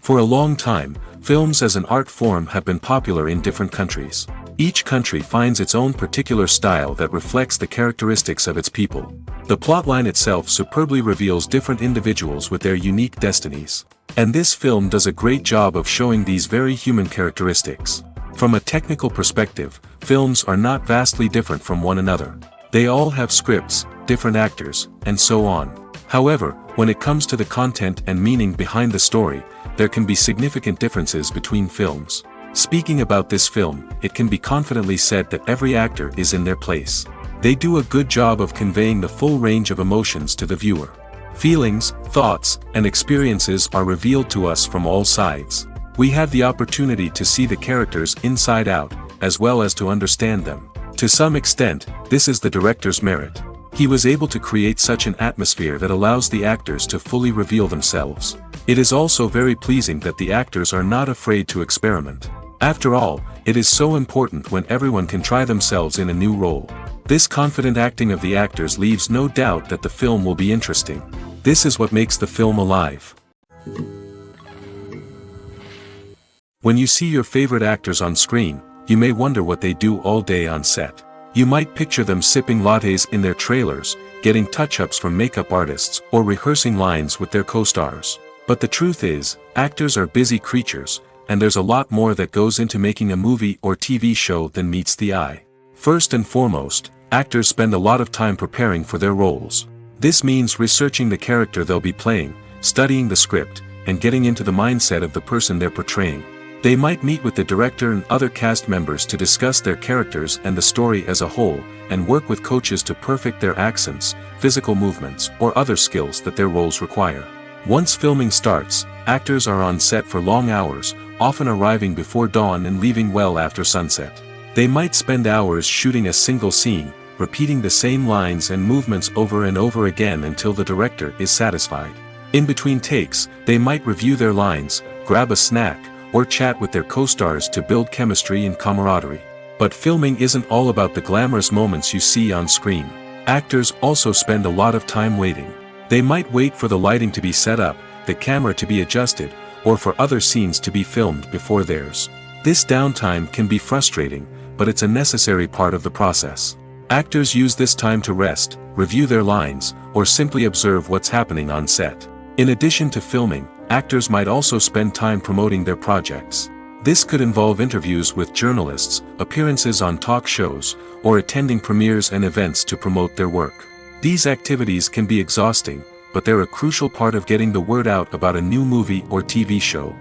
For a long time, films as an art form have been popular in different countries. Each country finds its own particular style that reflects the characteristics of its people. The plotline itself superbly reveals different individuals with their unique destinies. And this film does a great job of showing these very human characteristics. From a technical perspective, films are not vastly different from one another. They all have scripts, different actors, and so on. However, when it comes to the content and meaning behind the story, there can be significant differences between films. Speaking about this film, it can be confidently said that every actor is in their place. They do a good job of conveying the full range of emotions to the viewer. Feelings, thoughts, and experiences are revealed to us from all sides. We have the opportunity to see the characters inside out, as well as to understand them. To some extent, this is the director's merit. He was able to create such an atmosphere that allows the actors to fully reveal themselves. It is also very pleasing that the actors are not afraid to experiment. After all, it is so important when everyone can try themselves in a new role. This confident acting of the actors leaves no doubt that the film will be interesting. This is what makes the film alive. When you see your favorite actors on screen, you may wonder what they do all day on set. You might picture them sipping lattes in their trailers, getting touch-ups from makeup artists, or rehearsing lines with their co-stars. But the truth is, actors are busy creatures, and there's a lot more that goes into making a movie or TV show than meets the eye. First and foremost, actors spend a lot of time preparing for their roles. This means researching the character they'll be playing, studying the script, and getting into the mindset of the person they're portraying. They might meet with the director and other cast members to discuss their characters and the story as a whole, and work with coaches to perfect their accents, physical movements, or other skills that their roles require. Once filming starts, actors are on set for long hours, often arriving before dawn and leaving well after sunset. They might spend hours shooting a single scene, repeating the same lines and movements over and over again until the director is satisfied. In between takes, they might review their lines, grab a snack, or chat with their co-stars to build chemistry and camaraderie. But filming isn't all about the glamorous moments you see on screen. Actors also spend a lot of time waiting. They might wait for the lighting to be set up, the camera to be adjusted, or for other scenes to be filmed before theirs. This downtime can be frustrating, but it's a necessary part of the process. Actors use this time to rest, review their lines, or simply observe what's happening on set. In addition to filming, actors might also spend time promoting their projects. This could involve interviews with journalists, appearances on talk shows, or attending premieres and events to promote their work. These activities can be exhausting, but they're a crucial part of getting the word out about a new movie or TV show.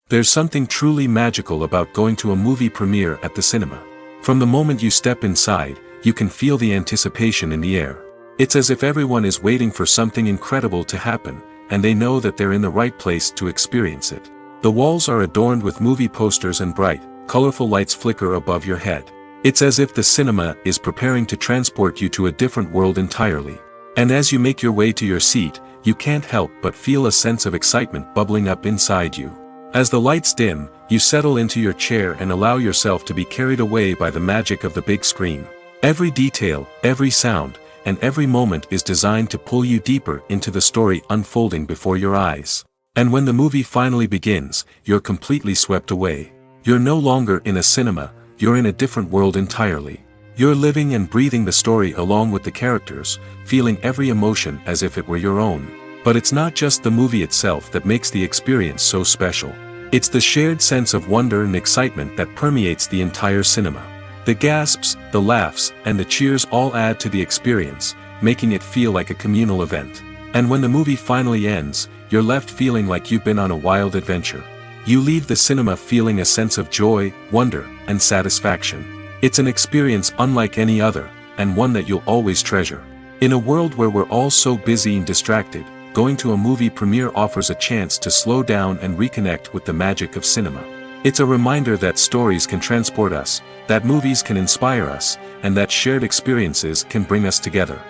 There's something truly magical about going to a movie premiere at the cinema. From the moment you step inside, you can feel the anticipation in the air. It's as if everyone is waiting for something incredible to happen, and they know that they're in the right place to experience it. The walls are adorned with movie posters and bright, colorful lights flicker above your head. It's as if the cinema is preparing to transport you to a different world entirely. And as you make your way to your seat, you can't help but feel a sense of excitement bubbling up inside you. As the lights dim, you settle into your chair and allow yourself to be carried away by the magic of the big screen. Every detail, every sound, and every moment is designed to pull you deeper into the story unfolding before your eyes. And when the movie finally begins, you're completely swept away. You're no longer in a cinema, you're in a different world entirely. You're living and breathing the story along with the characters, feeling every emotion as if it were your own. But it's not just the movie itself that makes the experience so special. It's the shared sense of wonder and excitement that permeates the entire cinema. The gasps, the laughs, and the cheers all add to the experience, making it feel like a communal event. And when the movie finally ends, you're left feeling like you've been on a wild adventure. You leave the cinema feeling a sense of joy, wonder, and satisfaction. It's an experience unlike any other, and one that you'll always treasure. In a world where we're all so busy and distracted, going to a movie premiere offers a chance to slow down and reconnect with the magic of cinema. It's a reminder that stories can transport us, that movies can inspire us, and that shared experiences can bring us together.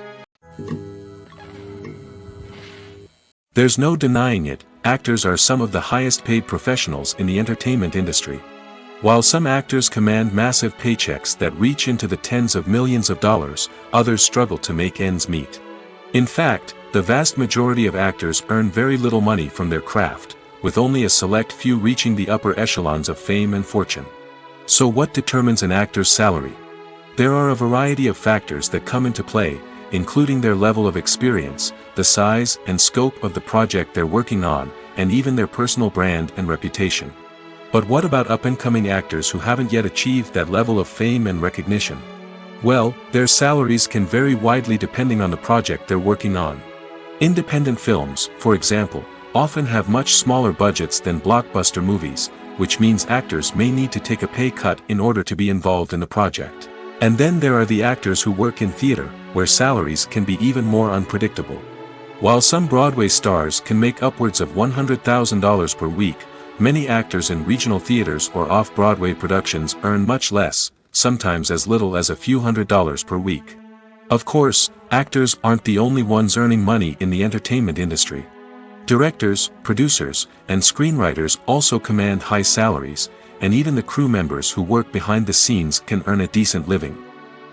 There's no denying it, actors are some of the highest paid professionals in the entertainment industry. While some actors command massive paychecks that reach into the tens of millions of dollars, others struggle to make ends meet. In fact, the vast majority of actors earn very little money from their craft, with only a select few reaching the upper echelons of fame and fortune. So what determines an actor's salary? There are a variety of factors that come into play, including their level of experience, the size and scope of the project they're working on, and even their personal brand and reputation. But what about up-and-coming actors who haven't yet achieved that level of fame and recognition? Well, their salaries can vary widely depending on the project they're working on. Independent films, for example, often have much smaller budgets than blockbuster movies, which means actors may need to take a pay cut in order to be involved in the project. And then there are the actors who work in theater, where salaries can be even more unpredictable. While some Broadway stars can make upwards of $100,000 per week, many actors in regional theaters or off-Broadway productions earn much less, sometimes as little as a few $100s per week. Of course, actors aren't the only ones earning money in the entertainment industry. Directors, producers, and screenwriters also command high salaries, and even the crew members who work behind the scenes can earn a decent living.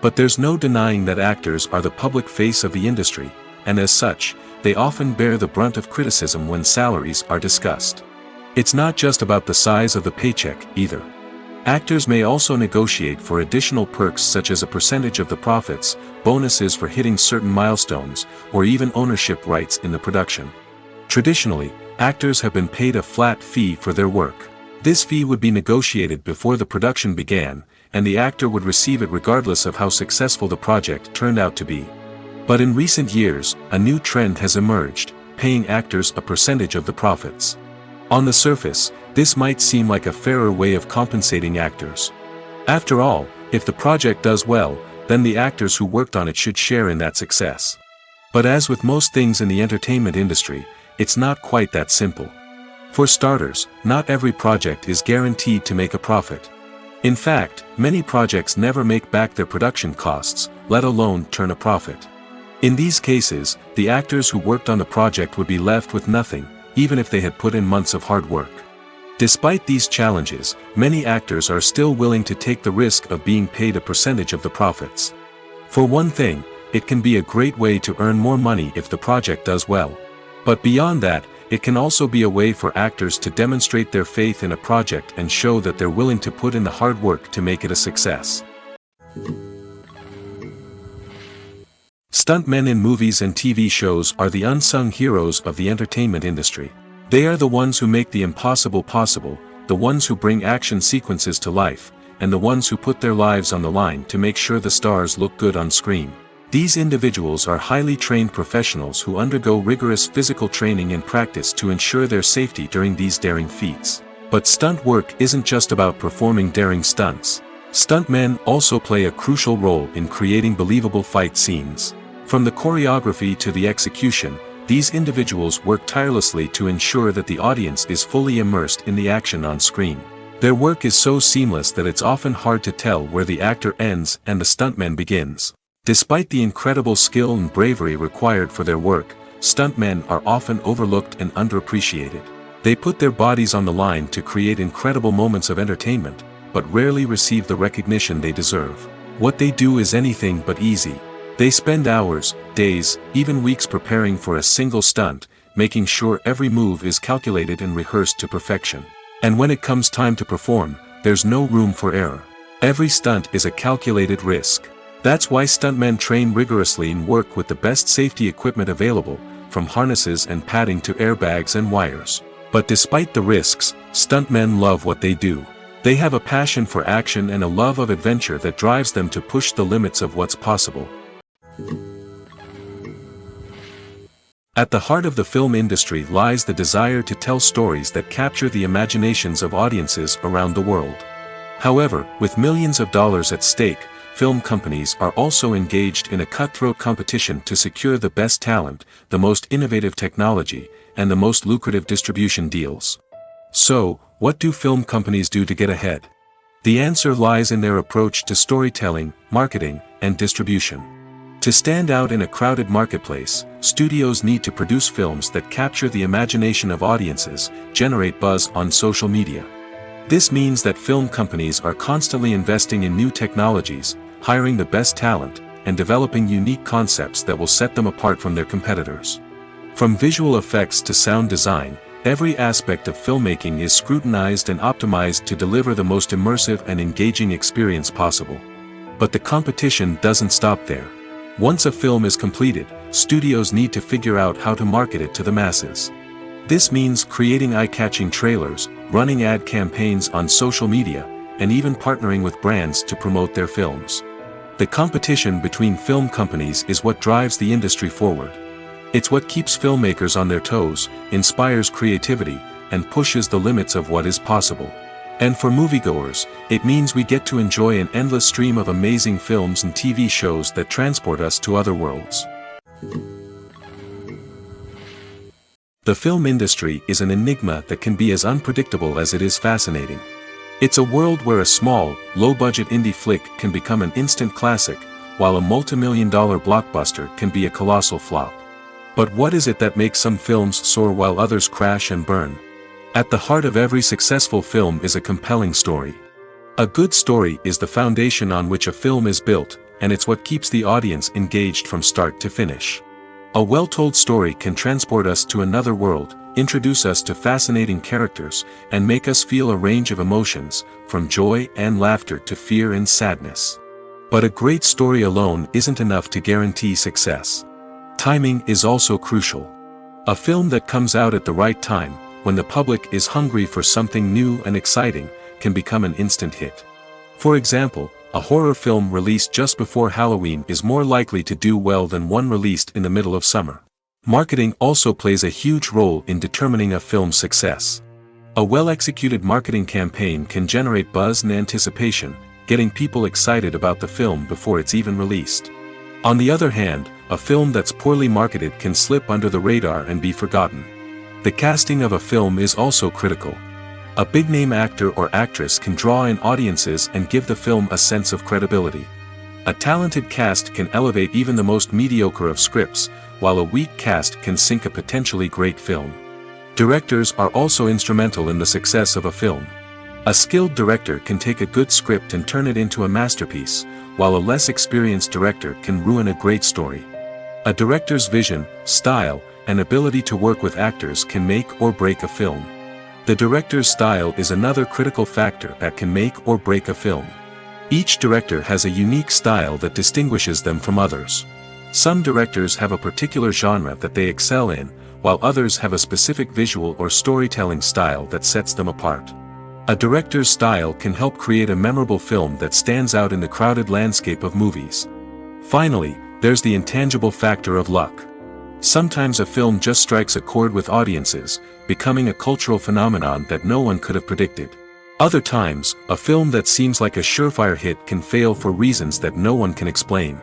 But there's no denying that actors are the public face of the industry, and as such, they often bear the brunt of criticism when salaries are discussed. It's not just about the size of the paycheck, either. Actors may also negotiate for additional perks such as a percentage of the profits, bonuses for hitting certain milestones, or even ownership rights in the production. Traditionally, actors have been paid a flat fee for their work. This fee would be negotiated before the production began, and the actor would receive it regardless of how successful the project turned out to be. But in recent years, a new trend has emerged, paying actors a percentage of the profits. On the surface, this might seem like a fairer way of compensating actors. After all, if the project does well, then the actors who worked on it should share in that success. But as with most things in the entertainment industry, it's not quite that simple. For starters, not every project is guaranteed to make a profit. In fact, many projects never make back their production costs, let alone turn a profit. In these cases, the actors who worked on the project would be left with nothing, even if they had put in months of hard work. Despite these challenges, many actors are still willing to take the risk of being paid a percentage of the profits. For one thing, it can be a great way to earn more money if the project does well. But beyond that, it can also be a way for actors to demonstrate their faith in a project and show that they're willing to put in the hard work to make it a success. Stuntmen in movies and TV shows are the unsung heroes of the entertainment industry. They are the ones who make the impossible possible, the ones who bring action sequences to life, and the ones who put their lives on the line to make sure the stars look good on screen. These individuals are highly trained professionals who undergo rigorous physical training and practice to ensure their safety during these daring feats. But stunt work isn't just about performing daring stunts. Stuntmen also play a crucial role in creating believable fight scenes. From the choreography to the execution, these individuals work tirelessly to ensure that the audience is fully immersed in the action on screen. Their work is so seamless that it's often hard to tell where the actor ends and the stuntman begins. Despite the incredible skill and bravery required for their work, stuntmen are often overlooked and underappreciated. They put their bodies on the line to create incredible moments of entertainment, but rarely receive the recognition they deserve. What they do is anything but easy. They spend hours, days, even weeks preparing for a single stunt, making sure every move is calculated and rehearsed to perfection. And when it comes time to perform, there's no room for error. Every stunt is a calculated risk. That's why stuntmen train rigorously and work with the best safety equipment available, from harnesses and padding to airbags and wires. But despite the risks, stuntmen love what they do. They have a passion for action and a love of adventure that drives them to push the limits of what's possible. At the heart of the film industry lies the desire to tell stories that capture the imaginations of audiences around the world. However, with millions of dollars at stake, film companies are also engaged in a cutthroat competition to secure the best talent, the most innovative technology, and the most lucrative distribution deals. So, what do film companies do to get ahead? The answer lies in their approach to storytelling, marketing, and distribution. To stand out in a crowded marketplace, studios need to produce films that capture the imagination of audiences, generate buzz on social media. This means that film companies are constantly investing in new technologies, hiring the best talent, and developing unique concepts that will set them apart from their competitors. From visual effects to sound design, every aspect of filmmaking is scrutinized and optimized to deliver the most immersive and engaging experience possible. But the competition doesn't stop there. Once a film is completed, studios need to figure out how to market it to the masses. This means creating eye-catching trailers, running ad campaigns on social media, and even partnering with brands to promote their films. The competition between film companies is what drives the industry forward. It's what keeps filmmakers on their toes, inspires creativity, and pushes the limits of what is possible. And for moviegoers, it means we get to enjoy an endless stream of amazing films and TV shows that transport us to other worlds. The film industry is an enigma that can be as unpredictable as it is fascinating. It's a world where a small, low-budget indie flick can become an instant classic, while a multi-million-dollar blockbuster can be a colossal flop. But what is it that makes some films soar while others crash and burn? At the heart of every successful film is a compelling story. A good story is the foundation on which a film is built, and it's what keeps the audience engaged from start to finish. A well-told story can transport us to another world, introduce us to fascinating characters, and make us feel a range of emotions, from joy and laughter to fear and sadness. But a great story alone isn't enough to guarantee success. Timing is also crucial. A film that comes out at the right time, when the public is hungry for something new and exciting, can become an instant hit. For example, a horror film released just before Halloween is more likely to do well than one released in the middle of summer. Marketing also plays a huge role in determining a film's success. A well-executed marketing campaign can generate buzz and anticipation, getting people excited about the film before it's even released. On the other hand, a film that's poorly marketed can slip under the radar and be forgotten. The casting of a film is also critical. A big-name actor or actress can draw in audiences and give the film a sense of credibility. A talented cast can elevate even the most mediocre of scripts, while a weak cast can sink a potentially great film. Directors are also instrumental in the success of a film. A skilled director can take a good script and turn it into a masterpiece, while a less experienced director can ruin a great story. A director's vision, style, and ability to work with actors can make or break a film. The director's style is another critical factor that can make or break a film. Each director has a unique style that distinguishes them from others. Some directors have a particular genre that they excel in, while others have a specific visual or storytelling style that sets them apart. A director's style can help create a memorable film that stands out in the crowded landscape of movies. Finally, there's the intangible factor of luck. Sometimes a film just strikes a chord with audiences, becoming a cultural phenomenon that no one could have predicted. Other times, a film that seems like a surefire hit can fail for reasons that no one can explain.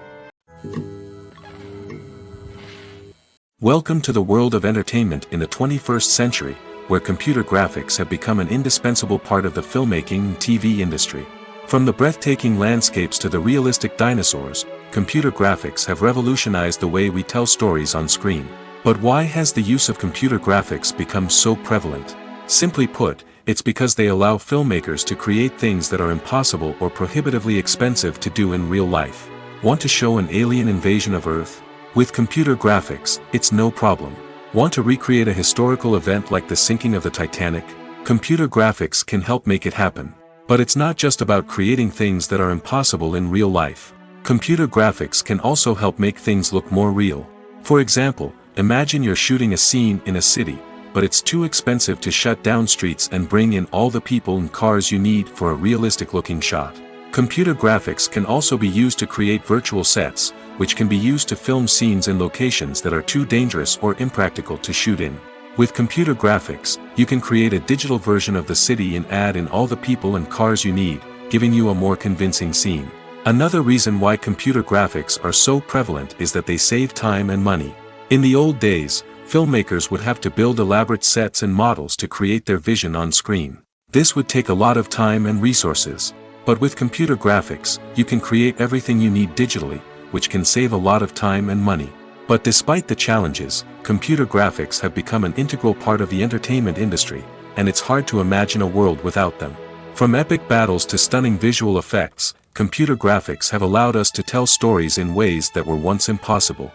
Welcome to the world of entertainment in the 21st century, where computer graphics have become an indispensable part of the filmmaking and TV industry. From the breathtaking landscapes to the realistic dinosaurs, computer graphics have revolutionized the way we tell stories on screen. But why has the use of computer graphics become so prevalent? Simply put, it's because they allow filmmakers to create things that are impossible or prohibitively expensive to do in real life. Want to show an alien invasion of Earth? With computer graphics, it's no problem. Want to recreate a historical event like the sinking of the Titanic? Computer graphics can help make it happen. But it's not just about creating things that are impossible in real life. Computer graphics can also help make things look more real. For example, imagine you're shooting a scene in a city, but it's too expensive to shut down streets and bring in all the people and cars you need for a realistic-looking shot. Computer graphics can also be used to create virtual sets, which can be used to film scenes in locations that are too dangerous or impractical to shoot in. With computer graphics, you can create a digital version of the city and add in all the people and cars you need, giving you a more convincing scene. Another reason why computer graphics are so prevalent is that they save time and money. In the old days, filmmakers would have to build elaborate sets and models to create their vision on screen. This would take a lot of time and resources. But with computer graphics, you can create everything you need digitally, which can save a lot of time and money. But despite the challenges, computer graphics have become an integral part of the entertainment industry, and it's hard to imagine a world without them. From epic battles to stunning visual effects, computer graphics have allowed us to tell stories in ways that were once impossible.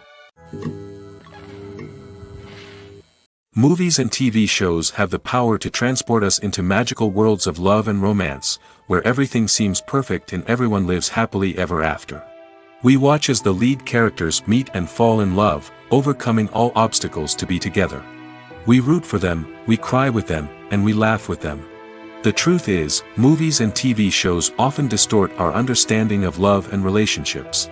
Movies and TV shows have the power to transport us into magical worlds of love and romance, where everything seems perfect and everyone lives happily ever after. We watch as the lead characters meet and fall in love, overcoming all obstacles to be together. We root for them, we cry with them, and we laugh with them. The truth is, movies and TV shows often distort our understanding of love and relationships.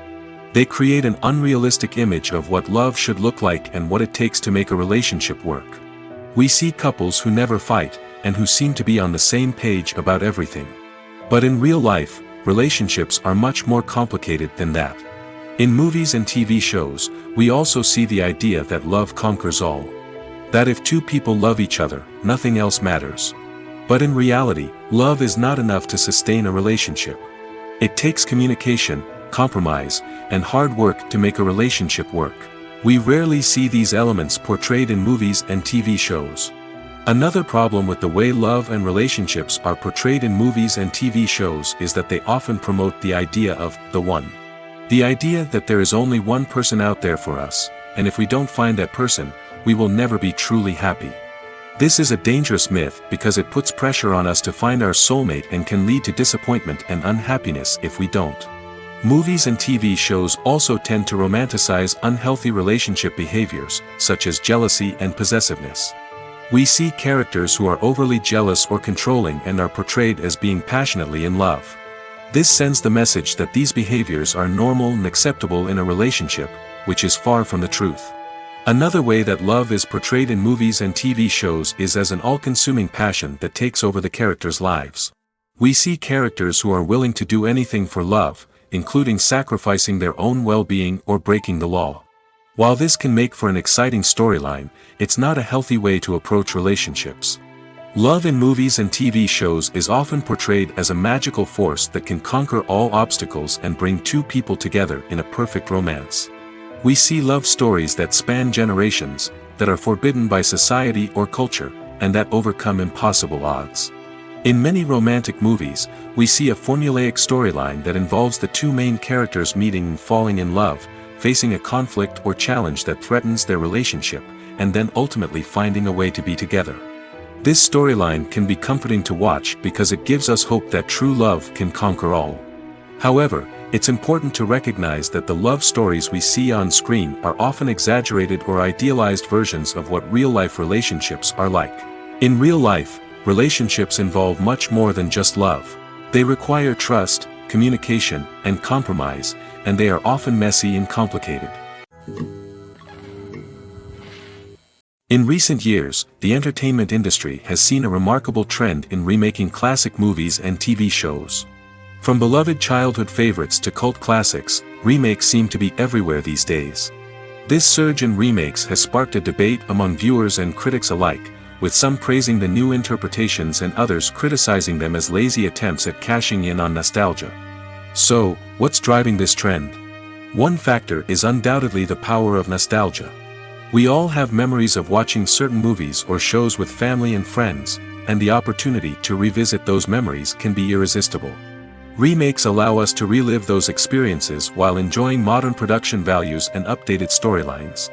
They create an unrealistic image of what love should look like and what it takes to make a relationship work. We see couples who never fight, and who seem to be on the same page about everything. But in real life, relationships are much more complicated than that. In movies and TV shows, we also see the idea that love conquers all. That if two people love each other, nothing else matters. But in reality, love is not enough to sustain a relationship. It takes communication, compromise, and hard work to make a relationship work. We rarely see these elements portrayed in movies and TV shows. Another problem with the way love and relationships are portrayed in movies and TV shows is that they often promote the idea of the one. The idea that there is only one person out there for us, and if we don't find that person, we will never be truly happy. This is a dangerous myth because it puts pressure on us to find our soulmate and can lead to disappointment and unhappiness if we don't. Movies and TV shows also tend to romanticize unhealthy relationship behaviors, such as jealousy and possessiveness. We see characters who are overly jealous or controlling and are portrayed as being passionately in love. This sends the message that these behaviors are normal and acceptable in a relationship, which is far from the truth. Another way that love is portrayed in movies and TV shows is as an all-consuming passion that takes over the characters' lives. We see characters who are willing to do anything for love, including sacrificing their own well-being or breaking the law. While this can make for an exciting storyline, it's not a healthy way to approach relationships. Love in movies and TV shows is often portrayed as a magical force that can conquer all obstacles and bring two people together in a perfect romance. We see love stories that span generations, that are forbidden by society or culture, and that overcome impossible odds. In many romantic movies, we see a formulaic storyline that involves the two main characters meeting and falling in love, facing a conflict or challenge that threatens their relationship, and then ultimately finding a way to be together. This storyline can be comforting to watch because it gives us hope that true love can conquer all. However, it's important to recognize that the love stories we see on screen are often exaggerated or idealized versions of what real-life relationships are like. In real life, relationships involve much more than just love. They require trust, communication, and compromise, and they are often messy and complicated. In recent years, the entertainment industry has seen a remarkable trend in remaking classic movies and TV shows. From beloved childhood favorites to cult classics, remakes seem to be everywhere these days. This surge in remakes has sparked a debate among viewers and critics alike, with some praising the new interpretations and others criticizing them as lazy attempts at cashing in on nostalgia. So, what's driving this trend? One factor is undoubtedly the power of nostalgia. We all have memories of watching certain movies or shows with family and friends, and the opportunity to revisit those memories can be irresistible. Remakes allow us to relive those experiences while enjoying modern production values and updated storylines.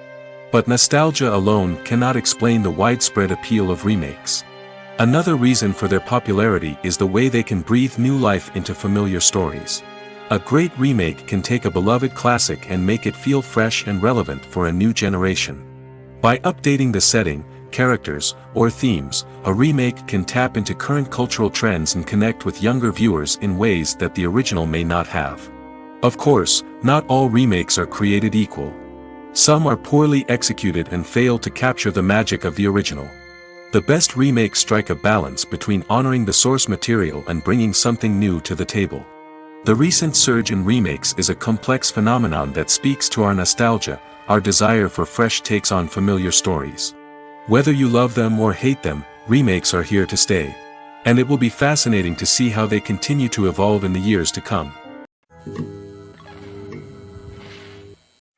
But nostalgia alone cannot explain the widespread appeal of remakes. Another reason for their popularity is the way they can breathe new life into familiar stories. A great remake can take a beloved classic and make it feel fresh and relevant for a new generation. By updating the setting, characters, or themes, a remake can tap into current cultural trends and connect with younger viewers in ways that the original may not have. Of course, not all remakes are created equal. Some are poorly executed and fail to capture the magic of the original. The best remakes strike a balance between honoring the source material and bringing something new to the table. The recent surge in remakes is a complex phenomenon that speaks to our nostalgia, our desire for fresh takes on familiar stories. Whether you love them or hate them, remakes are here to stay. And it will be fascinating to see how they continue to evolve in the years to come.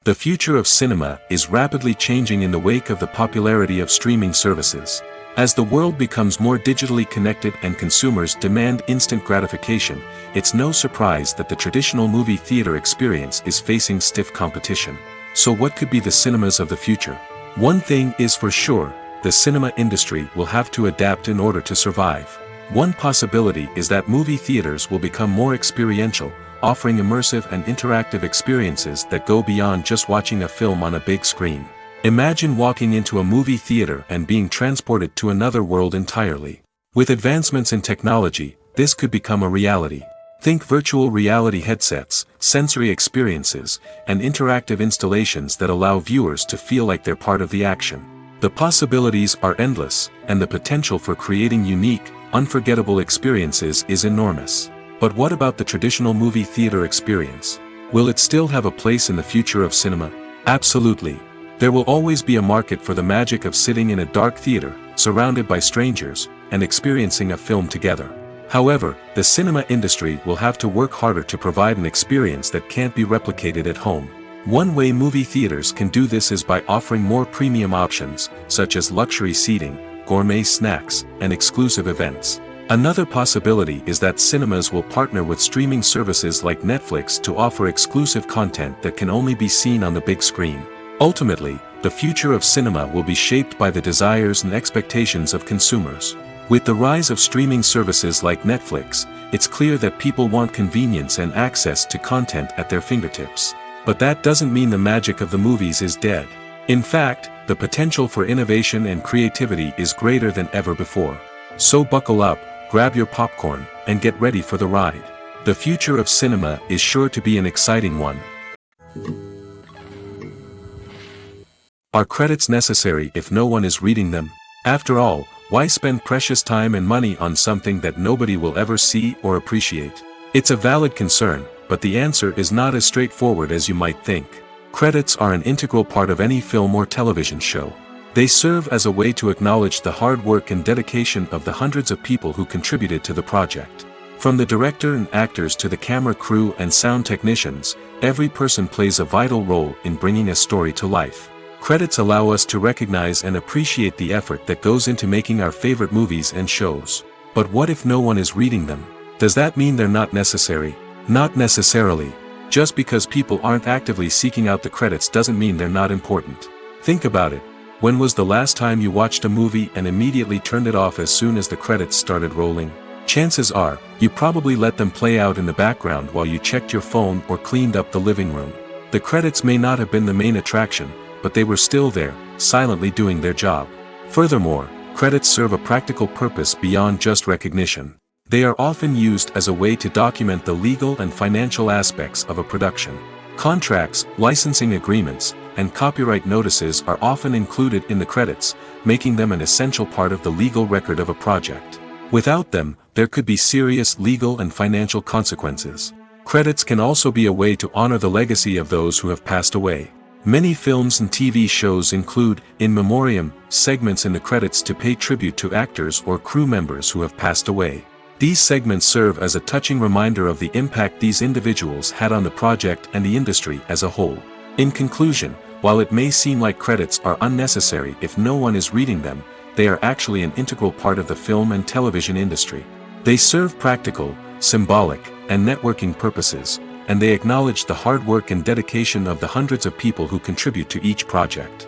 The future of cinema is rapidly changing in the wake of the popularity of streaming services. As the world becomes more digitally connected and consumers demand instant gratification, it's no surprise that the traditional movie theater experience is facing stiff competition. So what could be the cinemas of the future? One thing is for sure, the cinema industry will have to adapt in order to survive. One possibility is that movie theaters will become more experiential, offering immersive and interactive experiences that go beyond just watching a film on a big screen. Imagine walking into a movie theater and being transported to another world entirely. With advancements in technology, this could become a reality. Think virtual reality headsets, sensory experiences, and interactive installations that allow viewers to feel like they're part of the action. The possibilities are endless, and the potential for creating unique, unforgettable experiences is enormous. But what about the traditional movie theater experience? Will it still have a place in the future of cinema? Absolutely. There will always be a market for the magic of sitting in a dark theater, surrounded by strangers, and experiencing a film together. However, the cinema industry will have to work harder to provide an experience that can't be replicated at home. One way movie theaters can do this is by offering more premium options, such as luxury seating, gourmet snacks, and exclusive events. Another possibility is that cinemas will partner with streaming services like Netflix to offer exclusive content that can only be seen on the big screen. Ultimately, the future of cinema will be shaped by the desires and expectations of consumers. With the rise of streaming services like Netflix, it's clear that people want convenience and access to content at their fingertips. But that doesn't mean the magic of the movies is dead. In fact, the potential for innovation and creativity is greater than ever before. So buckle up, grab your popcorn, and get ready for the ride. The future of cinema is sure to be an exciting one. Are credits necessary if no one is reading them? After all, why spend precious time and money on something that nobody will ever see or appreciate? It's a valid concern, but the answer is not as straightforward as you might think. Credits are an integral part of any film or television show. They serve as a way to acknowledge the hard work and dedication of the hundreds of people who contributed to the project. From the director and actors to the camera crew and sound technicians, every person plays a vital role in bringing a story to life. Credits allow us to recognize and appreciate the effort that goes into making our favorite movies and shows. But what if no one is reading them? Does that mean they're not necessary? Not necessarily. Just because people aren't actively seeking out the credits doesn't mean they're not important. Think about it. When was the last time you watched a movie and immediately turned it off as soon as the credits started rolling? Chances are, you probably let them play out in the background while you checked your phone or cleaned up the living room. The credits may not have been the main attraction, but they were still there, silently doing their job. Furthermore, credits serve a practical purpose beyond just recognition. They are often used as a way to document the legal and financial aspects of a production. Contracts, licensing agreements, and copyright notices are often included in the credits, making them an essential part of the legal record of a project. Without them, there could be serious legal and financial consequences. Credits can also be a way to honor the legacy of those who have passed away. Many films and TV shows include, in memoriam, segments in the credits to pay tribute to actors or crew members who have passed away. These segments serve as a touching reminder of the impact these individuals had on the project and the industry as a whole. In conclusion, while it may seem like credits are unnecessary if no one is reading them, they are actually an integral part of the film and television industry. They serve practical, symbolic, and networking purposes, and they acknowledge the hard work and dedication of the hundreds of people who contribute to each project.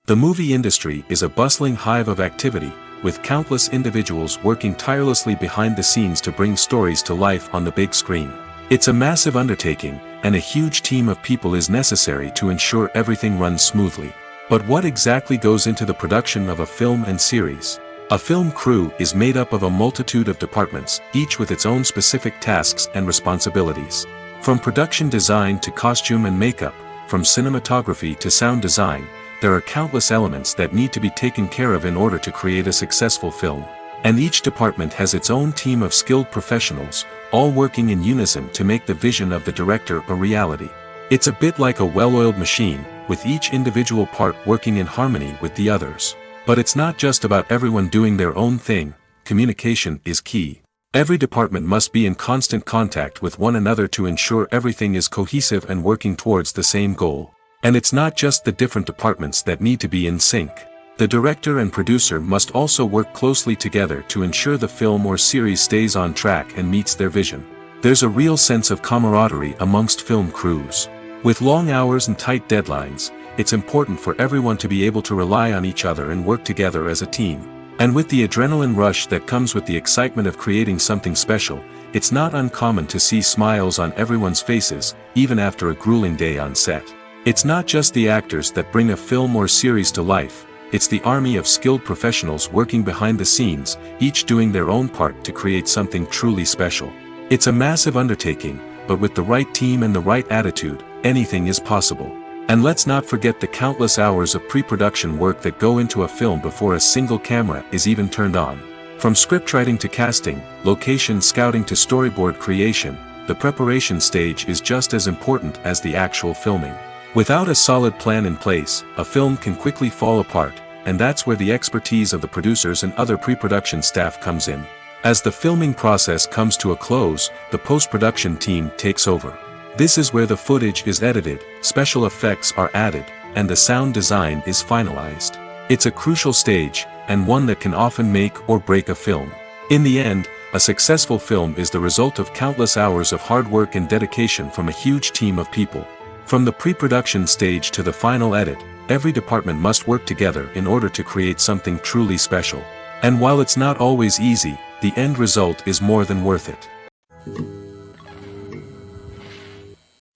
The movie industry is a bustling hive of activity, with countless individuals working tirelessly behind the scenes to bring stories to life on the big screen. It's a massive undertaking, and a huge team of people is necessary to ensure everything runs smoothly. But what exactly goes into the production of a film and series? A film crew is made up of a multitude of departments, each with its own specific tasks and responsibilities. From production design to costume and makeup, from cinematography to sound design, there are countless elements that need to be taken care of in order to create a successful film. And each department has its own team of skilled professionals, all working in unison to make the vision of the director a reality. It's a bit like a well-oiled machine, with each individual part working in harmony with the others. But it's not just about everyone doing their own thing. Communication is key. Every department must be in constant contact with one another to ensure everything is cohesive and working towards the same goal. And it's not just the different departments that need to be in sync. The director and producer must also work closely together to ensure the film or series stays on track and meets their vision. There's a real sense of camaraderie amongst film crews. With long hours and tight deadlines, it's important for everyone to be able to rely on each other and work together as a team. And with the adrenaline rush that comes with the excitement of creating something special, it's not uncommon to see smiles on everyone's faces, even after a grueling day on set. It's not just the actors that bring a film or series to life, it's the army of skilled professionals working behind the scenes, each doing their own part to create something truly special. It's a massive undertaking, but with the right team and the right attitude, anything is possible. And let's not forget the countless hours of pre-production work that go into a film before a single camera is even turned on. From scriptwriting to casting, location scouting to storyboard creation, the preparation stage is just as important as the actual filming. Without a solid plan in place, a film can quickly fall apart, and that's where the expertise of the producers and other pre-production staff comes in. As the filming process comes to a close, the post-production team takes over. This is where the footage is edited, special effects are added, and the sound design is finalized. It's a crucial stage, and one that can often make or break a film. In the end, a successful film is the result of countless hours of hard work and dedication from a huge team of people. From the pre-production stage to the final edit, every department must work together in order to create something truly special. And while it's not always easy, the end result is more than worth it.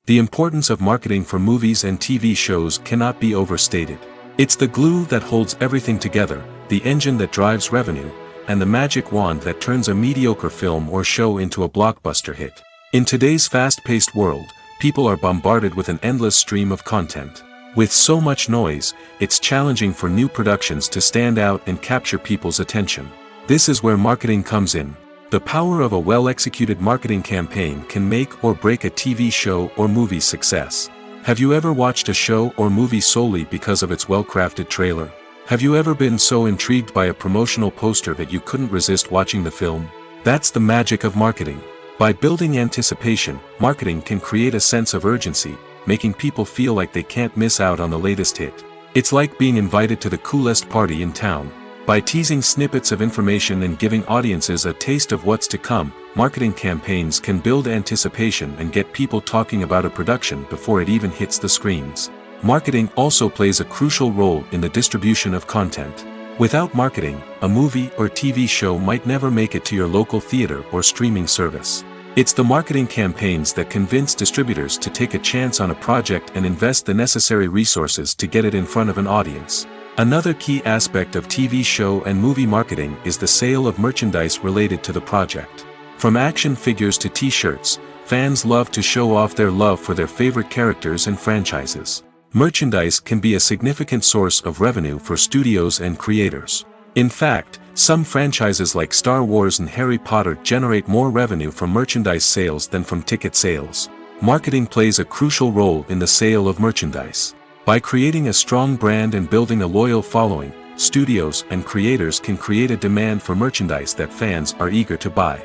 The importance of marketing for movies and TV shows cannot be overstated. It's the glue that holds everything together, the engine that drives revenue, and the magic wand that turns a mediocre film or show into a blockbuster hit. In today's fast-paced world, people are bombarded with an endless stream of content. With so much noise, it's challenging for new productions to stand out and capture people's attention. This is where marketing comes in. The power of a well-executed marketing campaign can make or break a TV show or movie's success. Have you ever watched a show or movie solely because of its well-crafted trailer? Have you ever been so intrigued by a promotional poster that you couldn't resist watching the film? That's the magic of marketing. By building anticipation, marketing can create a sense of urgency, making people feel like they can't miss out on the latest hit. It's like being invited to the coolest party in town. By teasing snippets of information and giving audiences a taste of what's to come, marketing campaigns can build anticipation and get people talking about a production before it even hits the screens. Marketing also plays a crucial role in the distribution of content. Without marketing, a movie or TV show might never make it to your local theater or streaming service. It's the marketing campaigns that convince distributors to take a chance on a project and invest the necessary resources to get it in front of an audience. Another key aspect of TV show and movie marketing is the sale of merchandise related to the project. From action figures to t-shirts, fans love to show off their love for their favorite characters and franchises. Merchandise can be a significant source of revenue for studios and creators. In fact, some franchises like Star Wars and Harry Potter generate more revenue from merchandise sales than from ticket sales. Marketing plays a crucial role in the sale of merchandise. By creating a strong brand and building a loyal following, studios and creators can create a demand for merchandise that fans are eager to buy.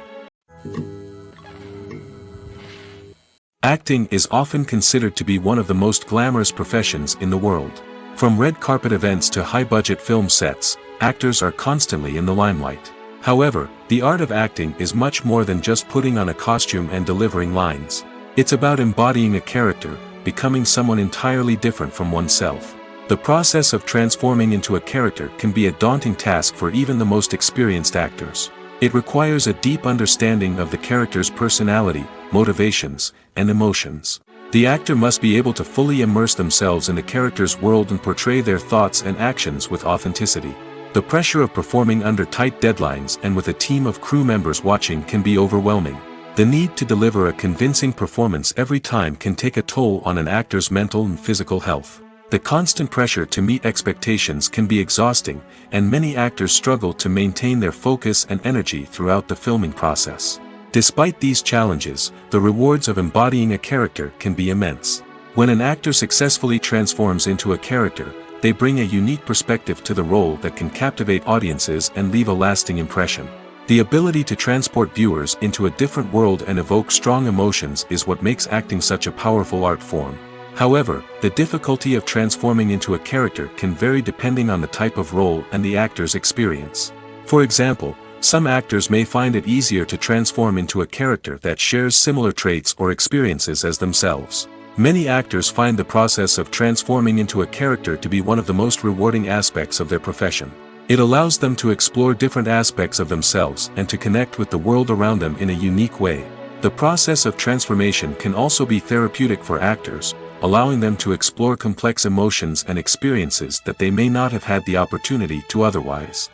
Acting is often considered to be one of the most glamorous professions in the world. From red carpet events to high-budget film sets, actors are constantly in the limelight. However, the art of acting is much more than just putting on a costume and delivering lines. It's about embodying a character, becoming someone entirely different from oneself. The process of transforming into a character can be a daunting task for even the most experienced actors. It requires a deep understanding of the character's personality, motivations, and emotions. The actor must be able to fully immerse themselves in the character's world and portray their thoughts and actions with authenticity. The pressure of performing under tight deadlines and with a team of crew members watching can be overwhelming. The need to deliver a convincing performance every time can take a toll on an actor's mental and physical health. The constant pressure to meet expectations can be exhausting, and many actors struggle to maintain their focus and energy throughout the filming process. Despite these challenges, the rewards of embodying a character can be immense. When an actor successfully transforms into a character, they bring a unique perspective to the role that can captivate audiences and leave a lasting impression. The ability to transport viewers into a different world and evoke strong emotions is what makes acting such a powerful art form. However, the difficulty of transforming into a character can vary depending on the type of role and the actor's experience. For example, some actors may find it easier to transform into a character that shares similar traits or experiences as themselves. Many actors find the process of transforming into a character to be one of the most rewarding aspects of their profession. It allows them to explore different aspects of themselves and to connect with the world around them in a unique way. The process of transformation can also be therapeutic for actors, allowing them to explore complex emotions and experiences that they may not have had the opportunity to otherwise.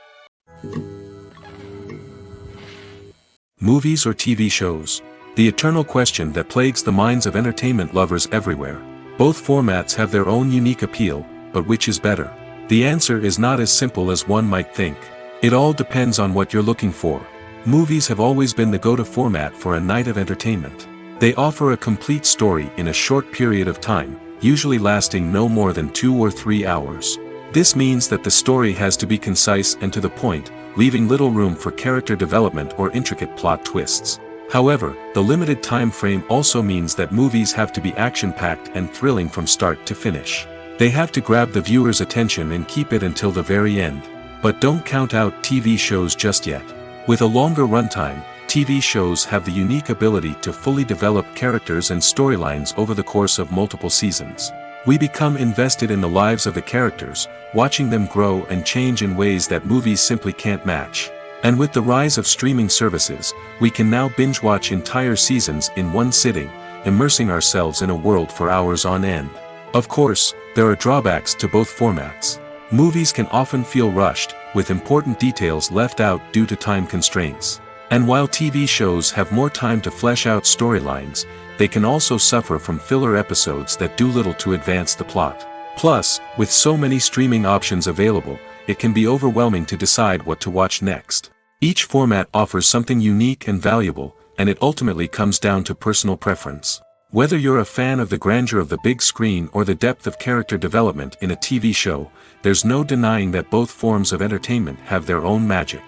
Movies or TV shows? The eternal question that plagues the minds of entertainment lovers everywhere. Both formats have their own unique appeal, but which is better? The answer is not as simple as one might think. It all depends on what you're looking for. Movies have always been the go-to format for a night of entertainment. They offer a complete story in a short period of time, usually lasting no more than 2 or 3 hours. This means that the story has to be concise and to the point, leaving little room for character development or intricate plot twists. However, the limited time frame also means that movies have to be action-packed and thrilling from start to finish. They have to grab the viewer's attention and keep it until the very end. But don't count out TV shows just yet. With a longer runtime, TV shows have the unique ability to fully develop characters and storylines over the course of multiple seasons. We become invested in the lives of the characters, watching them grow and change in ways that movies simply can't match. And with the rise of streaming services, we can now binge-watch entire seasons in one sitting, immersing ourselves in a world for hours on end. Of course, there are drawbacks to both formats. Movies can often feel rushed, with important details left out due to time constraints. And while TV shows have more time to flesh out storylines, they can also suffer from filler episodes that do little to advance the plot. Plus, with so many streaming options available, it can be overwhelming to decide what to watch next. Each format offers something unique and valuable, and it ultimately comes down to personal preference. Whether you're a fan of the grandeur of the big screen or the depth of character development in a TV show, there's no denying that both forms of entertainment have their own magic.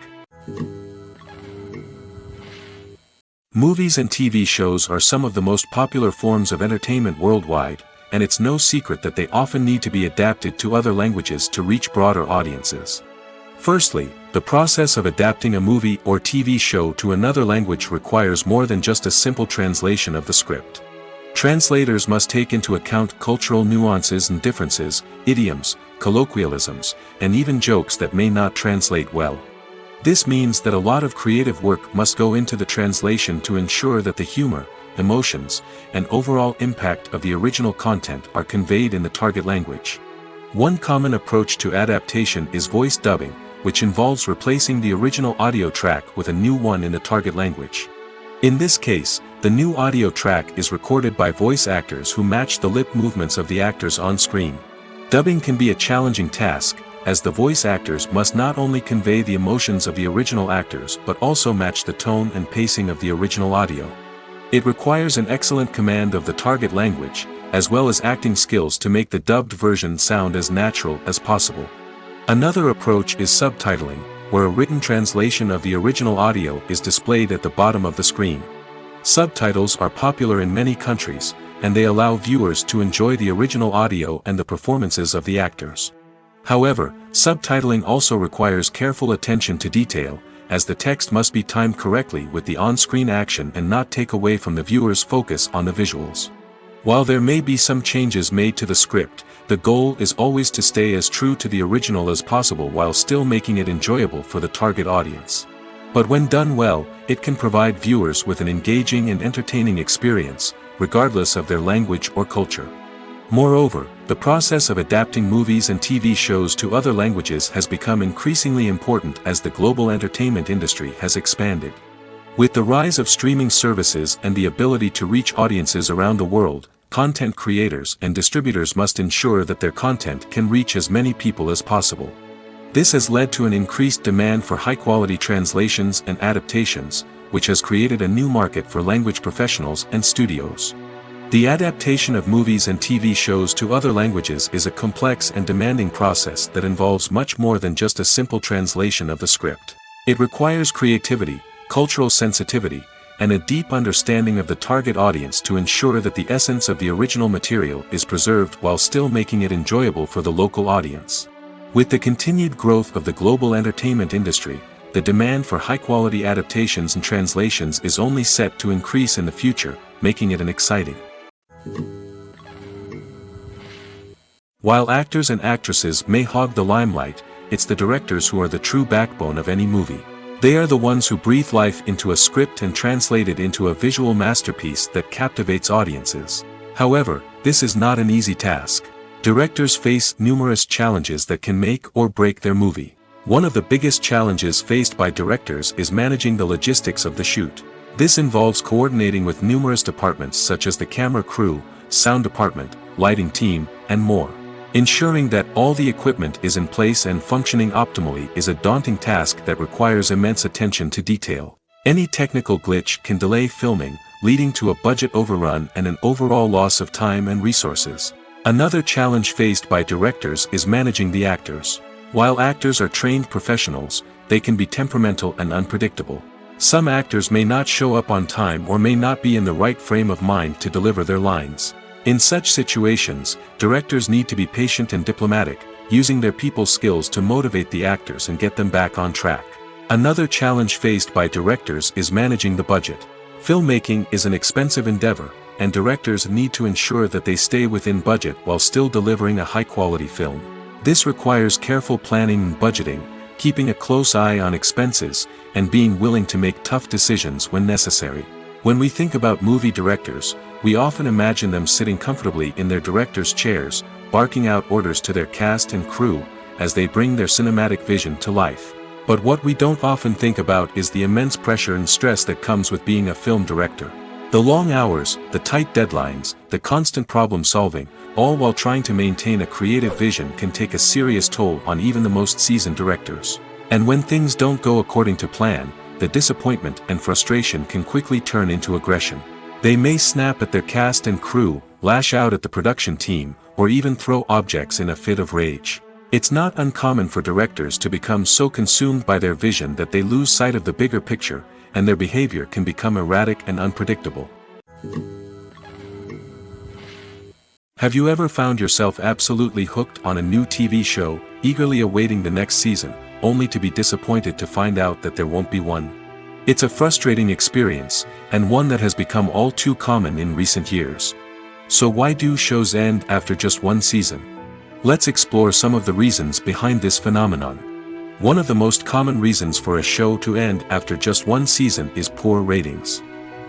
Movies and TV shows are some of the most popular forms of entertainment worldwide, and it's no secret that they often need to be adapted to other languages to reach broader audiences. Firstly, the process of adapting a movie or TV show to another language requires more than just a simple translation of the script. Translators must take into account cultural nuances and differences, idioms, colloquialisms, and even jokes that may not translate well. This means that a lot of creative work must go into the translation to ensure that the humor, emotions, and overall impact of the original content are conveyed in the target language. One common approach to adaptation is voice dubbing, which involves replacing the original audio track with a new one in the target language. In this case, the new audio track is recorded by voice actors who match the lip movements of the actors on screen. Dubbing can be a challenging task, as the voice actors must not only convey the emotions of the original actors but also match the tone and pacing of the original audio. It requires an excellent command of the target language, as well as acting skills to make the dubbed version sound as natural as possible. Another approach is subtitling, where a written translation of the original audio is displayed at the bottom of the screen. Subtitles are popular in many countries, and they allow viewers to enjoy the original audio and the performances of the actors. However, subtitling also requires careful attention to detail, as the text must be timed correctly with the on-screen action and not take away from the viewer's focus on the visuals. While there may be some changes made to the script, the goal is always to stay as true to the original as possible while still making it enjoyable for the target audience. But when done well, it can provide viewers with an engaging and entertaining experience, regardless of their language or culture. Moreover, the process of adapting movies and TV shows to other languages has become increasingly important as the global entertainment industry has expanded. With the rise of streaming services and the ability to reach audiences around the world, content creators and distributors must ensure that their content can reach as many people as possible. This has led to an increased demand for high-quality translations and adaptations, which has created a new market for language professionals and studios. The adaptation of movies and TV shows to other languages is a complex and demanding process that involves much more than just a simple translation of the script. It requires creativity, cultural sensitivity, and a deep understanding of the target audience to ensure that the essence of the original material is preserved while still making it enjoyable for the local audience. With the continued growth of the global entertainment industry, the demand for high-quality adaptations and translations is only set to increase in the future, making it an exciting While actors and actresses may hog the limelight, it's the directors who are the true backbone of any movie. They are the ones who breathe life into a script and translate it into a visual masterpiece that captivates audiences. However, this is not an easy task. Directors face numerous challenges that can make or break their movie. One of the biggest challenges faced by directors is managing the logistics of the shoot. This involves coordinating with numerous departments such as the camera crew, sound department, lighting team, and more. Ensuring that all the equipment is in place and functioning optimally is a daunting task that requires immense attention to detail. Any technical glitch can delay filming, leading to a budget overrun and an overall loss of time and resources. Another challenge faced by directors is managing the actors. While actors are trained professionals, they can be temperamental and unpredictable. Some actors may not show up on time or may not be in the right frame of mind to deliver their lines. In such situations, directors need to be patient and diplomatic, using their people skills to motivate the actors and get them back on track. Another challenge faced by directors is managing the budget. Filmmaking is an expensive endeavor, and directors need to ensure that they stay within budget while still delivering a high-quality film. This requires careful planning and budgeting, keeping a close eye on expenses, and being willing to make tough decisions when necessary. When we think about movie directors, we often imagine them sitting comfortably in their director's chairs, barking out orders to their cast and crew, as they bring their cinematic vision to life. But what we don't often think about is the immense pressure and stress that comes with being a film director. The long hours, the tight deadlines, the constant problem solving, all while trying to maintain a creative vision can take a serious toll on even the most seasoned directors. And when things don't go according to plan, the disappointment and frustration can quickly turn into aggression. They may snap at their cast and crew, lash out at the production team, or even throw objects in a fit of rage. It's not uncommon for directors to become so consumed by their vision that they lose sight of the bigger picture, and their behavior can become erratic and unpredictable. Have you ever found yourself absolutely hooked on a new TV show, eagerly awaiting the next season, only to be disappointed to find out that there won't be one? It's a frustrating experience, and one that has become all too common in recent years. So why do shows end after just one season? Let's explore some of the reasons behind this phenomenon. One of the most common reasons for a show to end after just one season is poor ratings.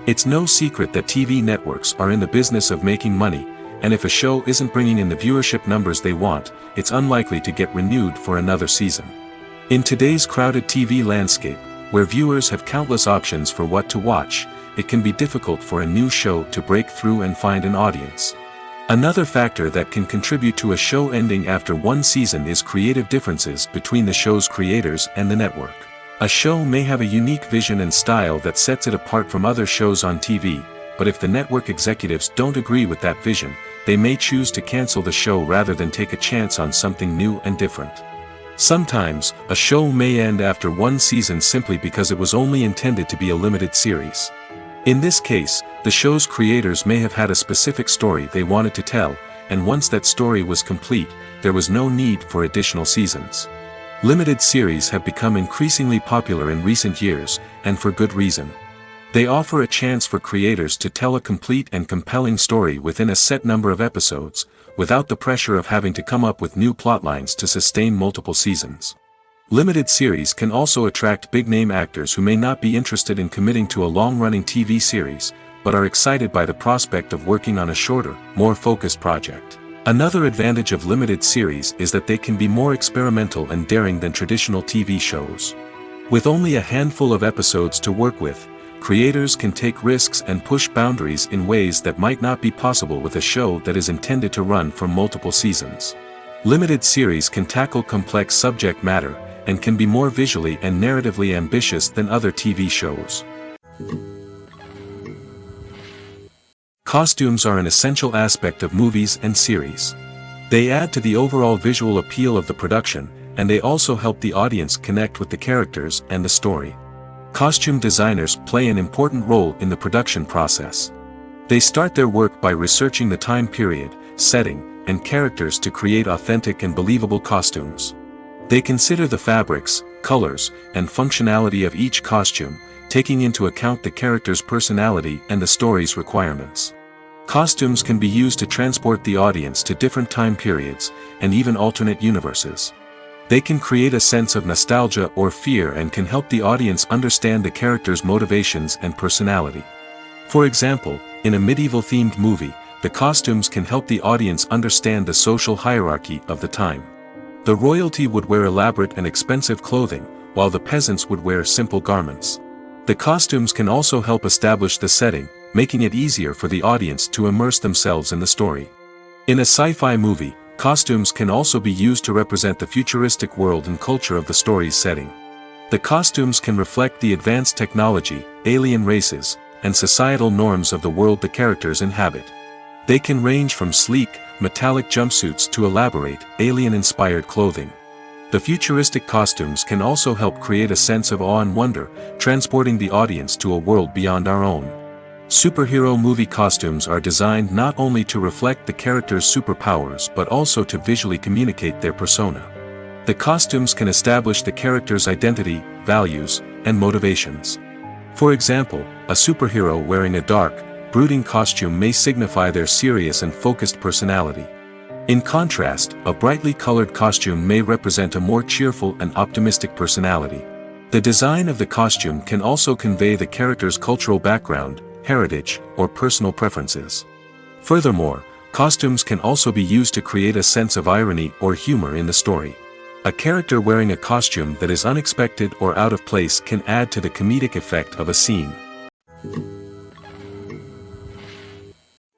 It's no secret that TV networks are in the business of making money, and if a show isn't bringing in the viewership numbers they want, it's unlikely to get renewed for another season. In today's crowded TV landscape, where viewers have countless options for what to watch, it can be difficult for a new show to break through and find an audience. Another factor that can contribute to a show ending after one season is creative differences between the show's creators and the network. A show may have a unique vision and style that sets it apart from other shows on TV, but if the network executives don't agree with that vision, they may choose to cancel the show rather than take a chance on something new and different. Sometimes, a show may end after one season simply because it was only intended to be a limited series. In this case, the show's creators may have had a specific story they wanted to tell, and once that story was complete, there was no need for additional seasons. Limited series have become increasingly popular in recent years, and for good reason. They offer a chance for creators to tell a complete and compelling story within a set number of episodes, without the pressure of having to come up with new plotlines to sustain multiple seasons. Limited series can also attract big-name actors who may not be interested in committing to a long-running TV series, but are excited by the prospect of working on a shorter, more focused project. Another advantage of limited series is that they can be more experimental and daring than traditional TV shows. With only a handful of episodes to work with, creators can take risks and push boundaries in ways that might not be possible with a show that is intended to run for multiple seasons. Limited series can tackle complex subject matter, and can be more visually and narratively ambitious than other TV shows. Costumes are an essential aspect of movies and series. They add to the overall visual appeal of the production, and they also help the audience connect with the characters and the story. Costume designers play an important role in the production process. They start their work by researching the time period, setting, and characters to create authentic and believable costumes. They consider the fabrics, colors, and functionality of each costume, taking into account the character's personality and the story's requirements. Costumes can be used to transport the audience to different time periods, and even alternate universes. They can create a sense of nostalgia or fear and can help the audience understand the character's motivations and personality. For example, in a medieval-themed movie, the costumes can help the audience understand the social hierarchy of the time. The royalty would wear elaborate and expensive clothing, while the peasants would wear simple garments. The costumes can also help establish the setting, making it easier for the audience to immerse themselves in the story. In a sci-fi movie, costumes can also be used to represent the futuristic world and culture of the story's setting. The costumes can reflect the advanced technology, alien races, and societal norms of the world the characters inhabit. They can range from sleek, metallic jumpsuits to elaborate, alien-inspired clothing. The futuristic costumes can also help create a sense of awe and wonder, transporting the audience to a world beyond our own. Superhero movie costumes are designed not only to reflect the character's superpowers but also to visually communicate their persona. The costumes can establish the character's identity, values, and motivations. For example, a superhero wearing a dark, brooding costume may signify their serious and focused personality. In contrast, a brightly colored costume may represent a more cheerful and optimistic personality. The design of the costume can also convey the character's cultural background, heritage, or personal preferences. Furthermore, costumes can also be used to create a sense of irony or humor in the story. A character wearing a costume that is unexpected or out of place can add to the comedic effect of a scene.